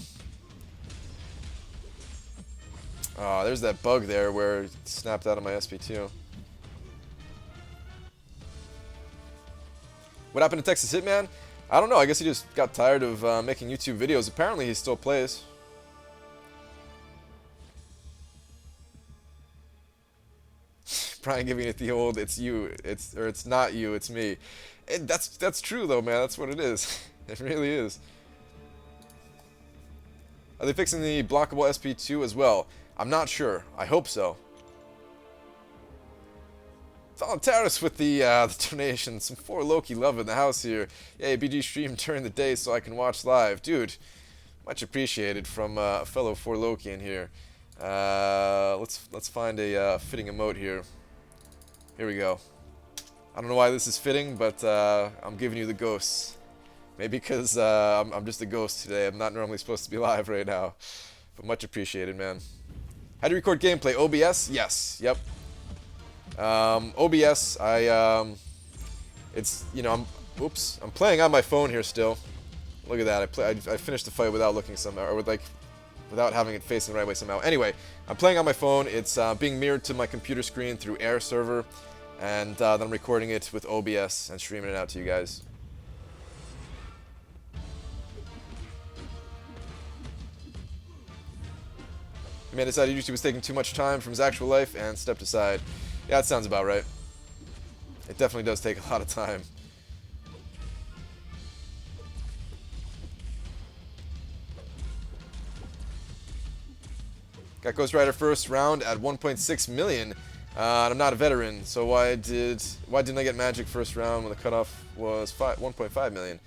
Oh, there's that bug there where it snapped out of my SP2. What happened to Texas Hitman? I don't know. I guess he just got tired of making YouTube videos. Apparently, he still plays. Brian giving it the old, it's you, it's not you, it's me. That's true though, man. That's what it is. It really is. Are they fixing the blockable SP2 as well? I'm not sure. I hope so. Voluntaris with the donation. Some 4 Loki love in the house here. Yay, BG stream during the day so I can watch live. Dude, much appreciated from a fellow 4 Loki in here. Let's find a fitting emote here. Here we go. I don't know why this is fitting, but I'm giving you the ghosts. Maybe because I'm just a ghost today. I'm not normally supposed to be live right now. But much appreciated, man. How do you record gameplay? OBS? Yes. Yep. OBS, it's, you know, I'm playing on my phone here still. Look at that. I finished the fight without looking somehow, or without having it facing the right way somehow. Anyway, I'm playing on my phone. It's being mirrored to my computer screen through Air server, and then I'm recording it with OBS and streaming it out to you guys. The man decided YouTube was taking too much time from his actual life and stepped aside. Yeah, that sounds about right. It definitely does take a lot of time. Got Ghost Rider first round at 1.6 million. And I'm not a veteran, so why didn't I get Magic first round when the cutoff was 1.5 million?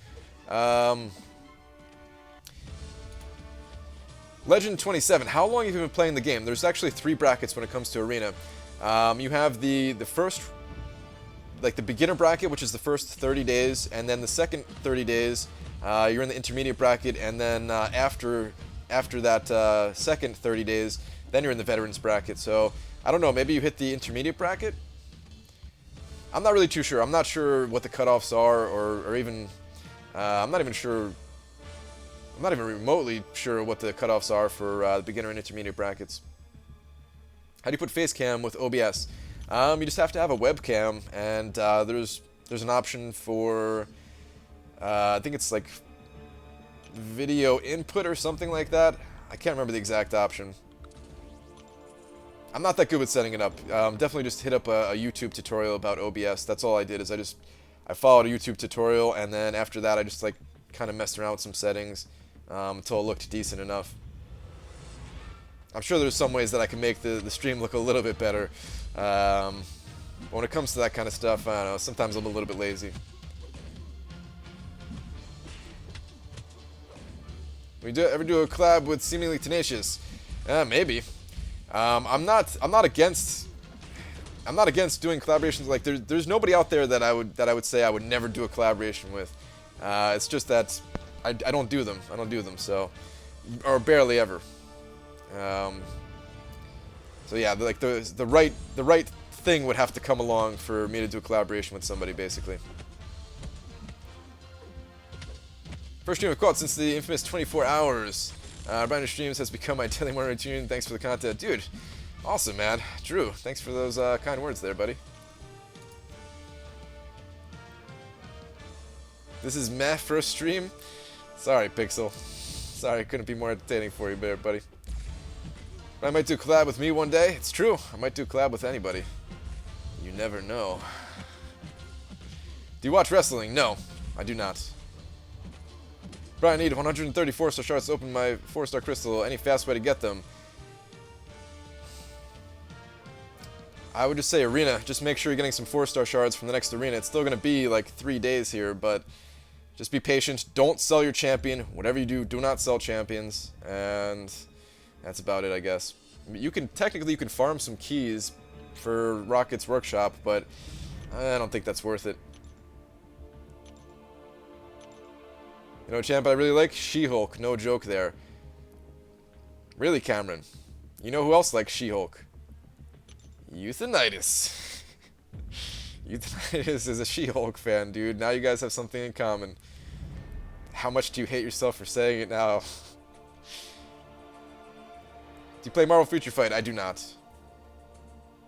Legend 27. How long have you been playing the game? There's actually 3 brackets when it comes to Arena. You have the first, like the beginner bracket, which is the first 30 days, and then the second 30 days, you're in the intermediate bracket, and then after that second 30 days, then you're in the veterans bracket. So I don't know, maybe you hit the intermediate bracket? I'm not really too sure. I'm not sure what the cutoffs are, or even, I'm not even remotely sure what the cutoffs are for the beginner and intermediate brackets. How do you put face cam with OBS? You just have to have a webcam, and there's an option for, I think it's like video input or something like that. I can't remember the exact option. I'm not that good with setting it up. Definitely just hit up a YouTube tutorial about OBS. That's all I did, is I followed a YouTube tutorial, and then after that I just like kind of messed around with some settings until it looked decent enough. I'm sure there's some ways that I can make the stream look a little bit better. But when it comes to that kind of stuff, I don't know, sometimes I'm a little bit lazy. We ever do a collab with Seemingly Tenacious? Maybe. I'm not against doing collaborations. Like there's nobody out there that I would say I would never do a collaboration with. It's just that I don't do them. I don't do them. So, or barely ever. So yeah, like the right thing would have to come along for me to do a collaboration with somebody, basically. First stream I've caught since the infamous 24 hours. Brian Streams has become my daily morning routine. Thanks for the content, dude. Awesome, man. Drew, thanks for those kind words there, buddy. This is meh first stream. Sorry, Pixel. Sorry, couldn't be more entertaining for you there, buddy. I might do a collab with me one day. It's true. I might do a collab with anybody. You never know. Do you watch wrestling? No, I do not. Brian, I need 134 star shards to open my 4-star crystal. Any fast way to get them? I would just say arena. Just make sure you're getting some 4-star shards from the next arena. It's still going to be like 3 days here, but just be patient. Don't sell your champion. Whatever you do not sell champions. And that's about it, I guess. Technically you can farm some keys for Rocket's Workshop, but I don't think that's worth it. You know a champ I really like? She-Hulk. No joke there. Really, Cameron? You know who else likes She-Hulk? Euthanitis. Euthanitis is a She-Hulk fan, dude. Now you guys have something in common. How much do you hate yourself for saying it now? Do you play Marvel Future Fight? I do not.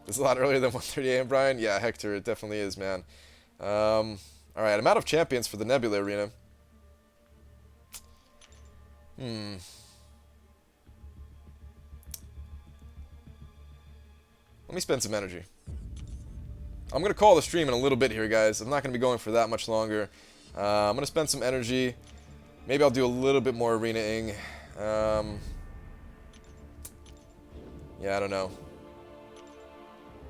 It's a lot earlier than 1:30 a.m., Brian? Yeah, Hector, it definitely is, man. Alright, I'm out of champions for the Nebula arena. Let me spend some energy. I'm going to call the stream in a little bit here, guys. I'm not going to be going for that much longer. I'm going to spend some energy. Maybe I'll do a little bit more arena-ing. Yeah, I don't know.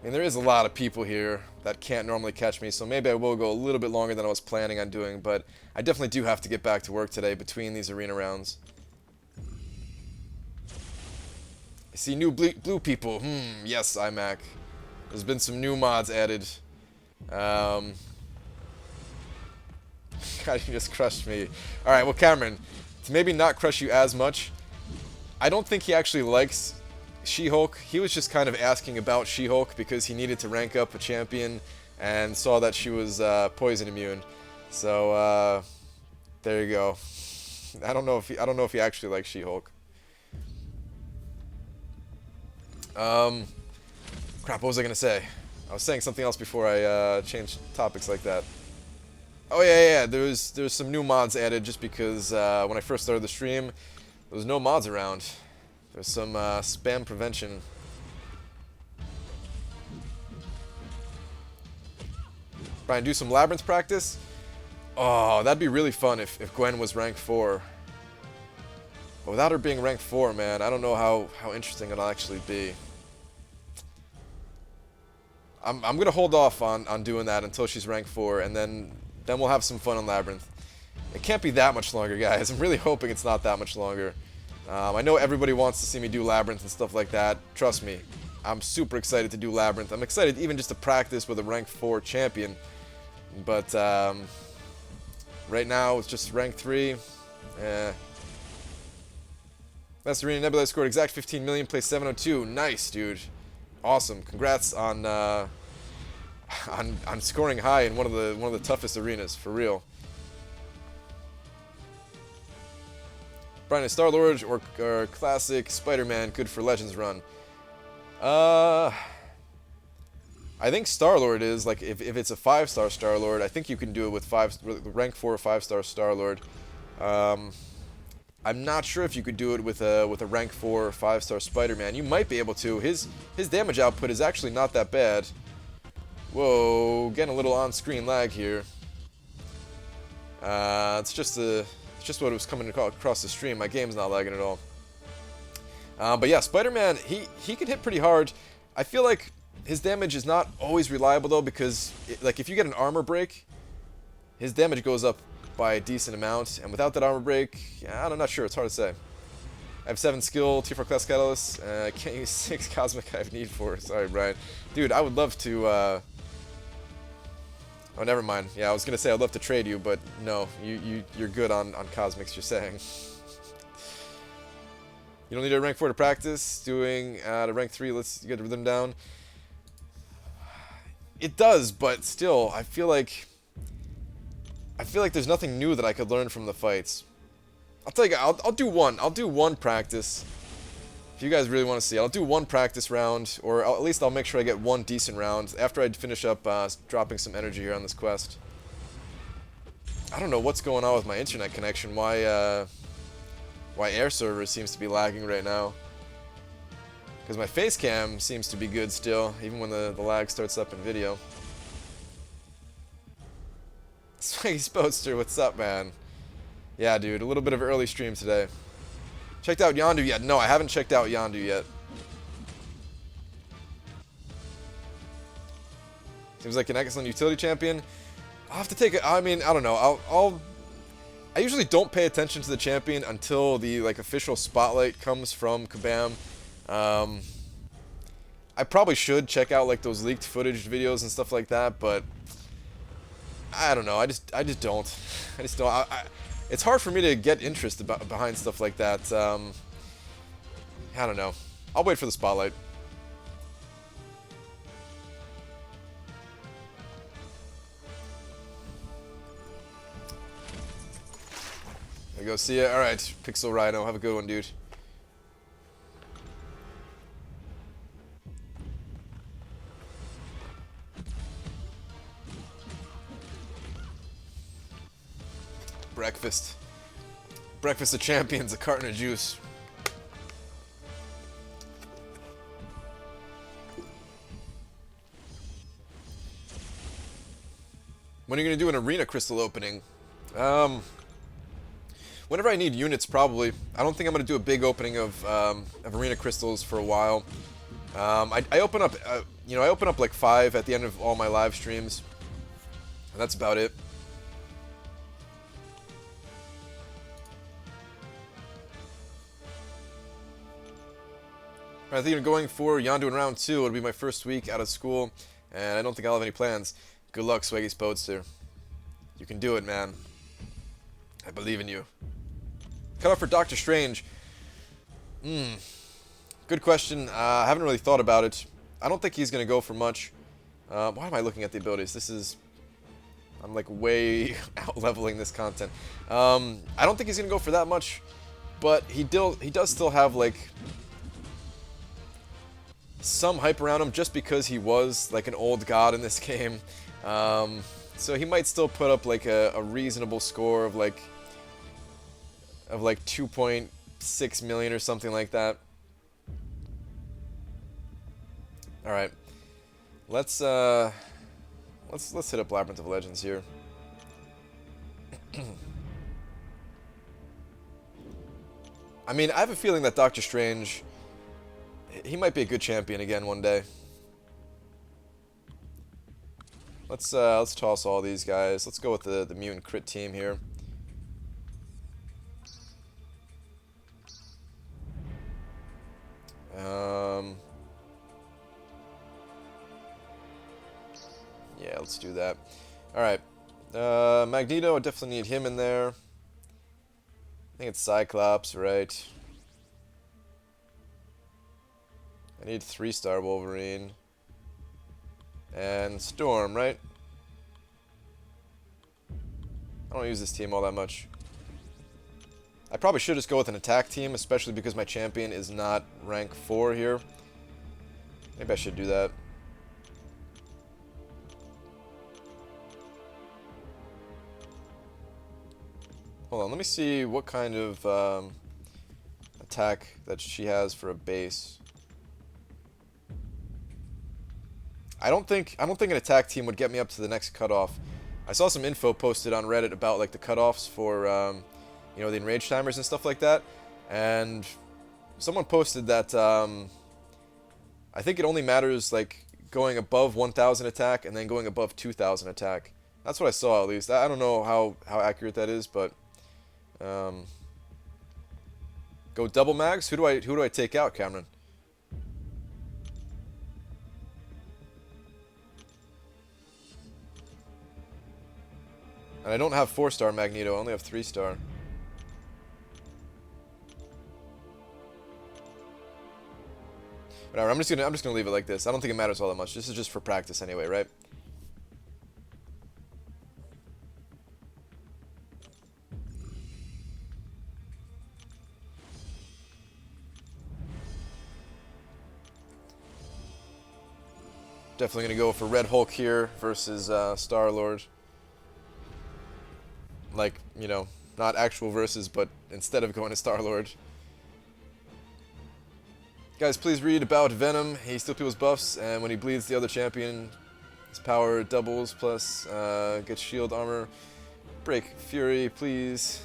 I mean, there is a lot of people here that can't normally catch me, so maybe I will go a little bit longer than I was planning on doing, but I definitely do have to get back to work today between these arena rounds. I see new blue people. Yes, iMac. There's been some new mods added. God, you just crushed me. Alright, well, Cameron, to maybe not crush you as much, I don't think he actually likes She-Hulk. He was just kind of asking about She-Hulk because he needed to rank up a champion and saw that she was poison immune. So, there you go. I don't know if he actually likes She-Hulk. Crap, what was I gonna say? I was saying something else before I changed topics like that. Oh yeah. There's some new mods added just because when I first started the stream, there was no mods around. There's some spam prevention. Brian, do some labyrinth practice. Oh, that'd be really fun if Gwen was rank 4. But without her being rank 4, man, I don't know how interesting it'll actually be. I'm gonna hold off on doing that until she's rank 4, and then we'll have some fun on Labyrinth. It can't be that much longer, guys. I'm really hoping it's not that much longer. I know everybody wants to see me do Labyrinth and stuff like that. Trust me, I'm super excited to do Labyrinth. I'm excited even just to practice with a rank 4 champion. But right now it's just rank 3. That's Arena Nebula scored exact 15 million, placed 702. Nice, dude. Awesome. Congrats on scoring high in one of the toughest arenas, for real. Brian, is Star-Lord or classic Spider-Man good for Legends run? I think Star-Lord is, like, if it's a 5-star Star-Lord, I think you can do it with rank 4 or 5-star Star-Lord. I'm not sure if you could do it with a rank 4 or 5-star Spider-Man. You might be able to. His damage output is actually not that bad. Whoa, getting a little on-screen lag here. It's just what was coming across the stream. My game's not lagging at all. But yeah, Spider-Man, he can hit pretty hard. I feel like his damage is not always reliable though, because like if you get an armor break, his damage goes up by a decent amount, and without that armor break, I'm not sure, it's hard to say. I have 7 skill, T4 class catalyst, can't use 6 cosmic I have need for. Sorry, Brian. Dude, I would love to, oh, never mind. Yeah, I was gonna say I'd love to trade you, but no, you're good on cosmics, you're saying. You don't need a rank 4 to practice, doing at a rank 3, let's get the rhythm down. It does, but still, I feel like there's nothing new that I could learn from the fights. I'll tell you, I'll do one. I'll do one practice. If you guys really want to see, I'll do one practice round, or at least I'll make sure I get one decent round after I finish up dropping some energy here on this quest. I don't know what's going on with my internet connection. Why air server seems to be lagging right now. Because my face cam seems to be good still, even when the lag starts up in video. Swaggy Spoadster, what's up, man? Yeah, dude, a little bit of early stream today. Checked out Yondu yet? No, I haven't checked out Yondu yet. Seems like an excellent utility champion. I'll have to take it. I mean, I don't know. I usually don't pay attention to the champion until the official spotlight comes from Kabam. I probably should check out those leaked footage videos and stuff like that, but I don't know. I just don't. I just don't. It's hard for me to get interest behind stuff like that. I don't know. I'll wait for the spotlight. There you go. See ya. All right, Pixel Rhino. Have a good one, dude. Breakfast. Breakfast of champions, a carton of juice. When are you going to do an arena crystal opening? Whenever I need units, probably. I don't think I'm going to do a big opening of arena crystals for a while. I open up, I open up 5 at the end of all my live streams. And that's about it. I think I'm going for Yondu in round 2. It'll be my first week out of school, and I don't think I'll have any plans. Good luck, Swaggy Spodester. You can do it, man. I believe in you. Cut off for Doctor Strange. Good question. I haven't really thought about it. I don't think he's going to go for much. Why am I looking at the abilities? I'm like way out leveling this content. I don't think he's going to go for that much, but he does still have like some hype around him just because he was like an old god in this game. So he might still put up like a reasonable score of like 2.6 million or something like that. All right, let's hit up Labyrinth of Legends here. I mean, I have a feeling that Doctor Strange, he might be a good champion again one day. Let's toss all these guys. Let's go with the mutant crit team here. Yeah, let's do that. Alright. Magneto, I definitely need him in there. I think it's Cyclops, right? I need 3-star Wolverine. And Storm, right? I don't use this team all that much. I probably should just go with an attack team, especially because my champion is not rank 4 here. Maybe I should do that. Hold on, let me see what kind of attack that she has for a base. I don't think an attack team would get me up to the next cutoff. I saw some info posted on Reddit about like the cutoffs for you know, the enraged timers and stuff like that, and someone posted that I think it only matters like going above 1,000 attack and then going above 2,000 attack. That's what I saw, at least. I don't know how accurate that is, but go double mags. Who do I take out, Cameron? And I don't have 4-star Magneto. I only have 3-star. Whatever. I'm just gonna leave it like this. I don't think it matters all that much. This is just for practice anyway, right? Definitely gonna go for Red Hulk here versus Star-Lord. Like, you know, not actual versus, but instead of going to Star-Lord. Guys, please read about Venom. He steals people's buffs, and when he bleeds the other champion, his power doubles, plus gets shield armor. Break Fury, please.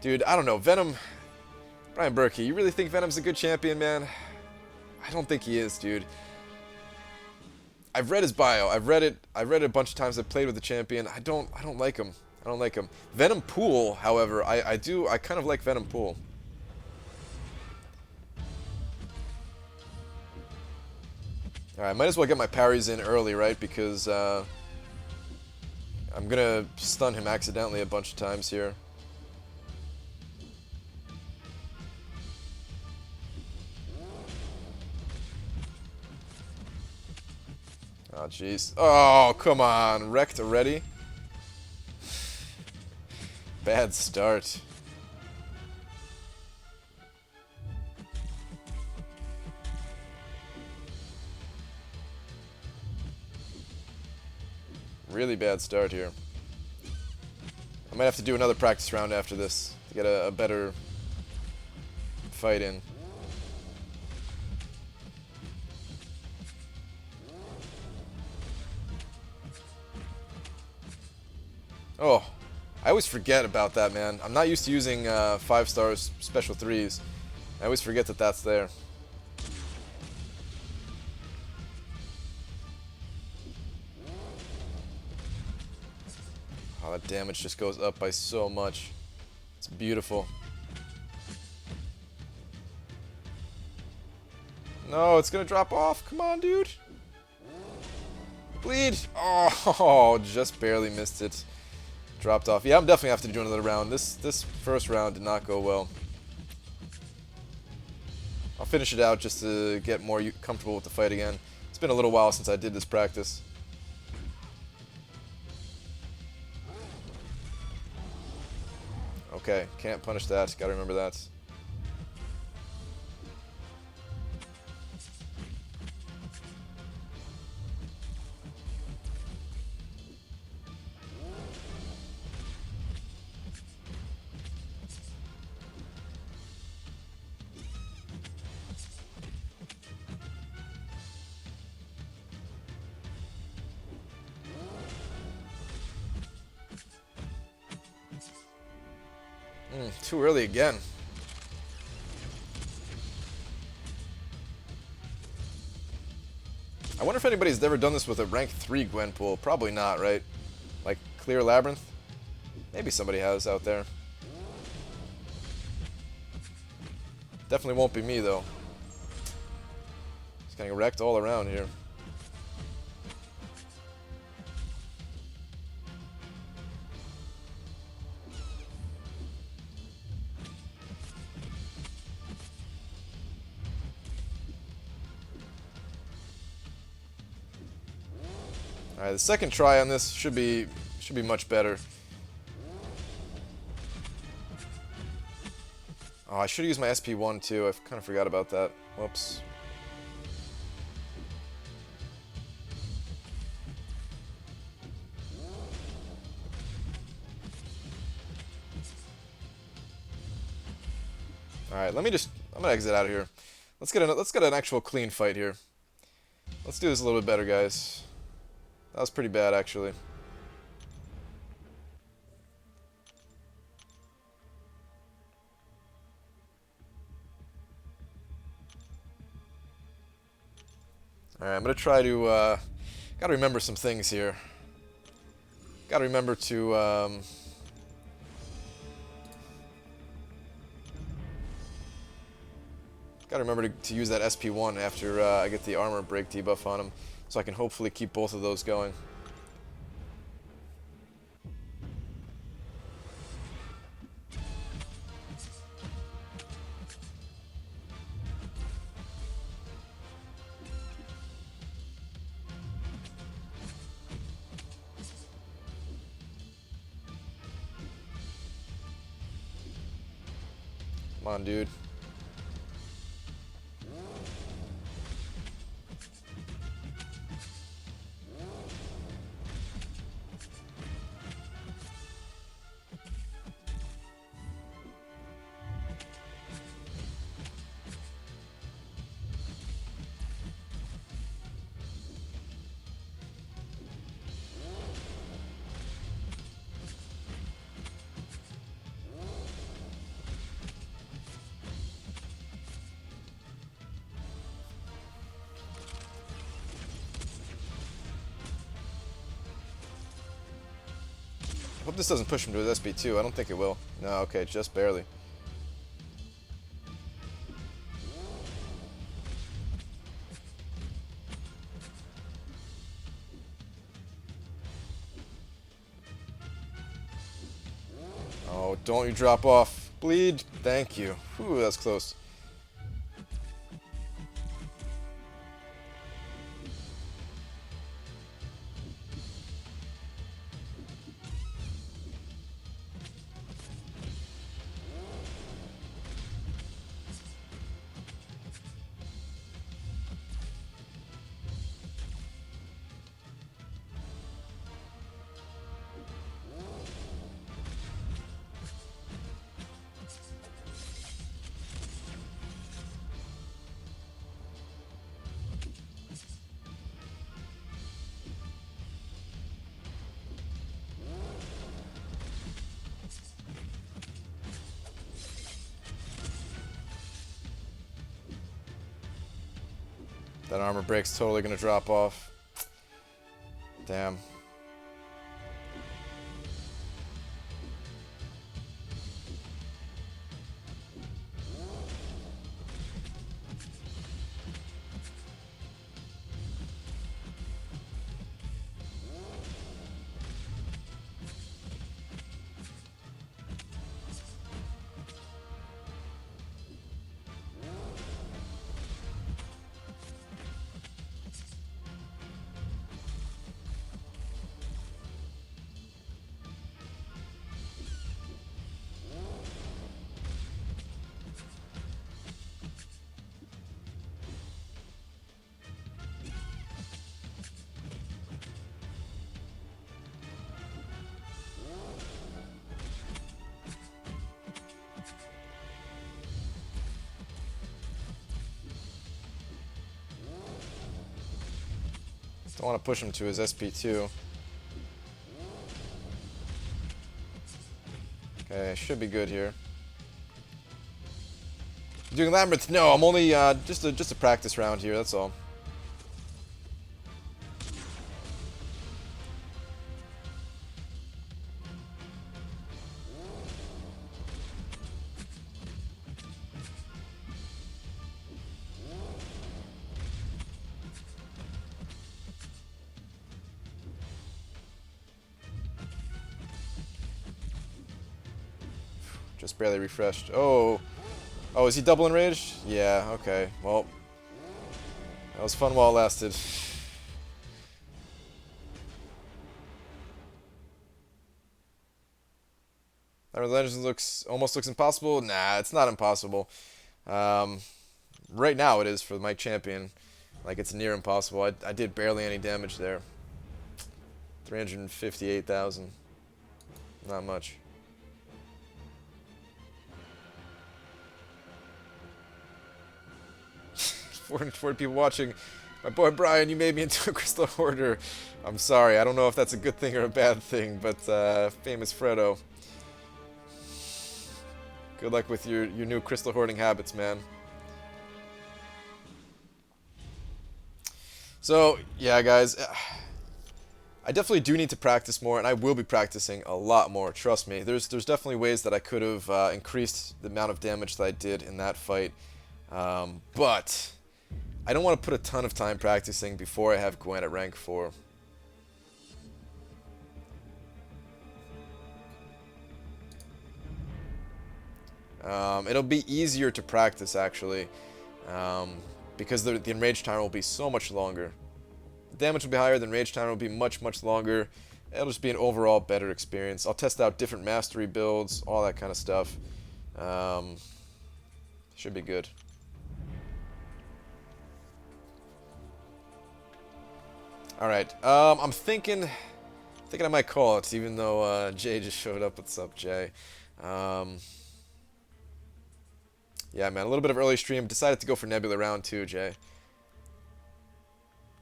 Dude, I don't know. Venom... Brian Berkey, you really think Venom's a good champion, man? I don't think he is, dude. I've read his bio. I've read it a bunch of times. I've played with the champion. I don't like him. I don't like him. Venom Pool, however, I kind of like Venom Pool. Alright, might as well get my parries in early, right? Because I'm gonna stun him accidentally a bunch of times here. Oh, jeez. Oh, come on. Wrecked already? Bad start. Really bad start here. I might have to do another practice round after this to get a better fight in. Oh, I always forget about that, man. I'm not used to using 5-star special 3s. I always forget that that's there. Oh, that damage just goes up by so much. It's beautiful. No, it's gonna drop off. Come on, dude. Bleed. Oh, just barely missed it. Dropped off. Yeah, I'm definitely have to do another round. This first round did not go well. I'll finish it out just to get more comfortable with the fight again. It's been a little while since I did this practice. Okay, can't punish that. Gotta remember that. Too early again. I wonder if anybody's ever done this with a rank 3 Gwenpool. Probably not, right? Like, clear Labyrinth? Maybe somebody has out there. Definitely won't be me, though. Just getting wrecked all around here. Alright, the second try on this should be much better. Oh, I should have used my SP1 too. I kind of forgot about that. Whoops. Alright, I'm gonna exit out of here. Let's get an actual clean fight here. Let's do this a little bit better, guys. That was pretty bad, actually. Alright, I'm gonna try to, gotta remember some things here. Gotta remember to, gotta remember to use that SP1 after I get the armor break debuff on him, so I can hopefully keep both of those going. Come on, dude. Hope this doesn't push him to his SP2. I don't think it will. No, okay, just barely. Oh, don't you drop off. Bleed. Thank you. Whew, that's close. That armor break's totally gonna drop off. Damn. Don't want to push him to his SP2. Okay, should be good here. Doing Labyrinth? No, I'm only just a practice round here. That's all. Just barely refreshed. Oh. Oh, is he double enraged? Yeah, okay. Well, that was fun while it lasted. Legends almost looks impossible. Nah, it's not impossible. Right now it is for my champion. Like, it's near impossible. I did barely any damage there. 358,000. Not much. 440 people watching. My boy Brian, you made me into a crystal hoarder. I'm sorry. I don't know if that's a good thing or a bad thing, but famous Fredo. Good luck with your new crystal hoarding habits, man. So, yeah, guys. I definitely do need to practice more, and I will be practicing a lot more. Trust me. There's definitely ways that I could have increased the amount of damage that I did in that fight. But I don't want to put a ton of time practicing before I have Gwen at rank 4. It'll be easier to practice, actually, because the enrage timer will be so much longer. The damage will be higher, the enrage timer will be much, much longer. It'll just be an overall better experience. I'll test out different mastery builds, all that kind of stuff. Should be good. Alright, I'm thinking I might call it, even though Jay just showed up. What's up, Jay? Yeah, man, a little bit of early stream. Decided to go for Nebula round 2, Jay.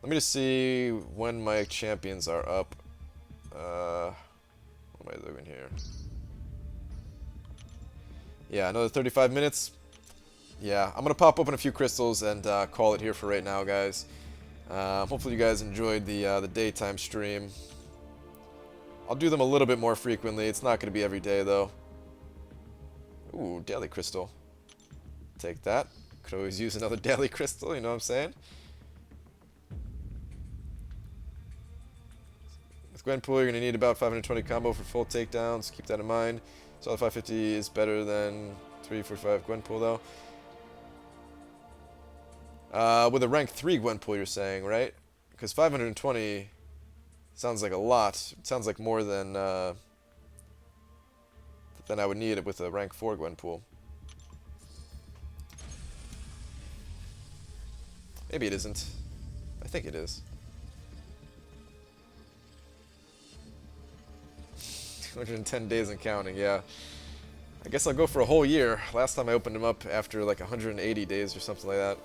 Let me just see when my champions are up. What am I doing here? Yeah, another 35 minutes. Yeah, I'm going to pop open a few crystals and call it here for right now, guys. Hopefully you guys enjoyed the daytime stream. I'll do them a little bit more frequently. It's not going to be every day, though. Ooh, daily crystal. Take that. Could always use another daily crystal, you know what I'm saying? With Gwenpool, you're going to need about 520 combo for full takedowns. Keep that in mind. So the 550 is better than 345 Gwenpool, though. With a rank 3 Gwenpool, you're saying, right? Because 520 sounds like a lot. It sounds like more than I would need it with a rank 4 Gwenpool. Maybe it isn't. I think it is. 210 days and counting, yeah. I guess I'll go for a whole year. Last time I opened them up after like 180 days or something like that.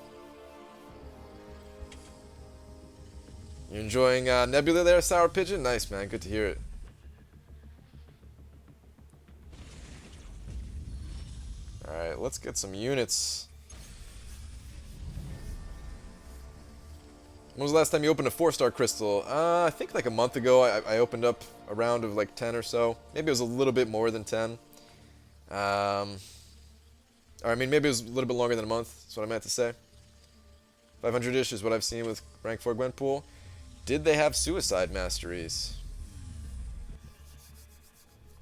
You enjoying Nebula there, Sour Pigeon? Nice, man. Good to hear it. Alright, let's get some units. When was the last time you opened a 4-star crystal? I think like a month ago I opened up a round of like 10 or so. Maybe it was a little bit more than 10. Or I mean, maybe it was a little bit longer than a month. That's what I meant to say. 500-ish is what I've seen with rank 4 Gwenpool. Did they have suicide masteries?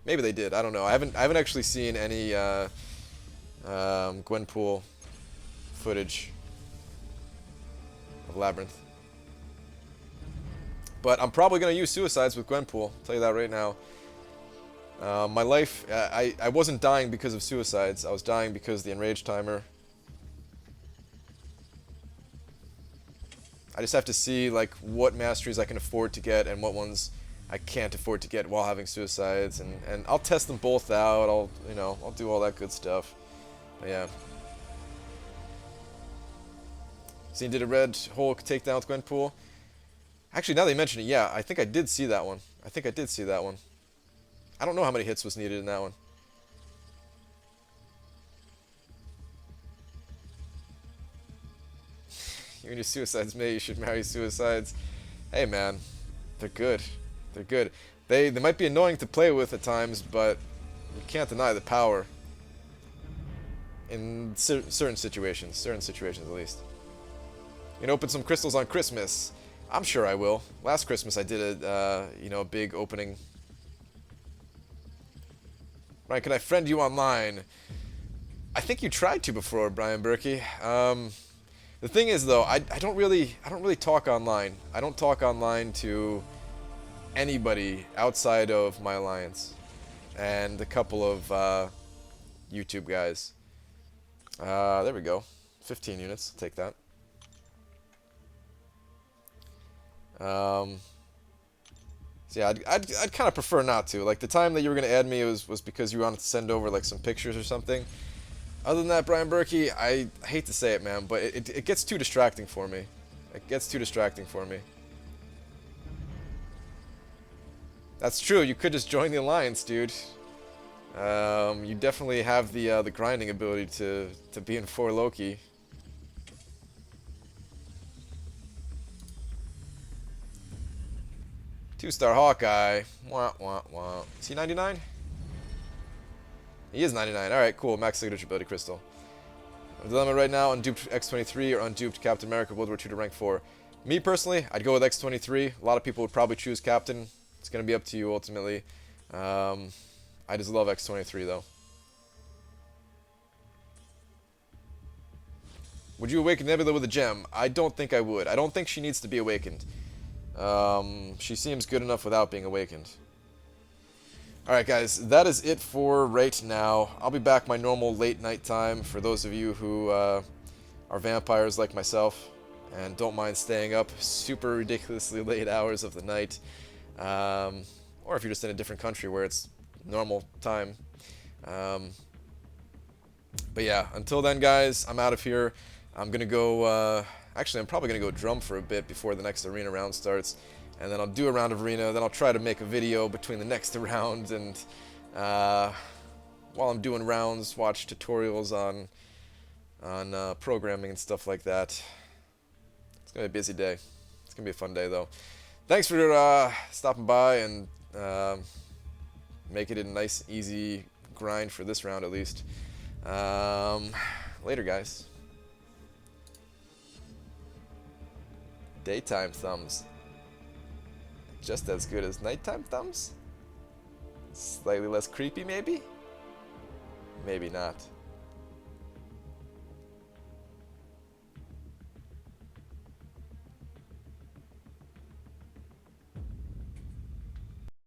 Maybe they did. I don't know. I haven't actually seen any Gwenpool footage of Labyrinth. But I'm probably going to use suicides with Gwenpool. I'll tell you that right now. My life, I wasn't dying because of suicides. I was dying because of the enrage timer. I just have to see like what masteries I can afford to get and what ones I can't afford to get while having suicides, and I'll test them both out. I'll do all that good stuff. But yeah. So you did a red Hulk takedown with Gwenpool. Actually, now they mention it, yeah, I think I did see that one. I think I did see that one. I don't know how many hits was needed in that one. You and your suicides, mate. You should marry suicides. Hey, man. They're good. They're good. They might be annoying to play with at times, but you can't deny the power. In certain situations at least. You know, open some crystals on Christmas. I'm sure I will. Last Christmas I did a, you know, a big opening. Brian, can I friend you online? I think you tried to before, Brian Berkey. The thing is, though, I don't really talk online. I don't talk online to anybody outside of my alliance and a couple of YouTube guys. There we go. 15 units. I'll take that. So yeah, I'd kind of prefer not to. Like, the time that you were going to add me was because you wanted to send over, like, some pictures or something. Other than that, Brian Berkey, I hate to say it, man, but it gets too distracting for me. It gets too distracting for me. That's true. You could just join the alliance, dude. You definitely have the grinding ability to be in 4 Loki. Two-star Hawkeye. Wah, wah, wah. Is he 99? He is 99. Alright, cool. Max signature ability crystal. Dilemma right now, unduped X-23 or unduped Captain America World War II to rank 4. Me personally, I'd go with X-23. A lot of people would probably choose Captain. It's going to be up to you ultimately. I just love X-23 though. Would you awaken Nebula with a gem? I don't think I would. I don't think she needs to be awakened. She seems good enough without being awakened. Alright guys, that is it for right now. I'll be back my normal late night time for those of you who are vampires like myself and don't mind staying up super ridiculously late hours of the night. Or if you're just in a different country where it's normal time. But yeah, until then guys, I'm out of here. I'm gonna go, actually I'm probably gonna go drum for a bit before the next arena round starts. And then I'll do a round of arena, then I'll try to make a video between the next round, and while I'm doing rounds, watch tutorials on programming and stuff like that. It's gonna be a busy day. It's gonna be a fun day though. Thanks for stopping by and making it a nice, easy grind for this round at least. Later, guys. Daytime thumbs. Just as good as nighttime thumbs? Slightly less creepy, maybe? Maybe not.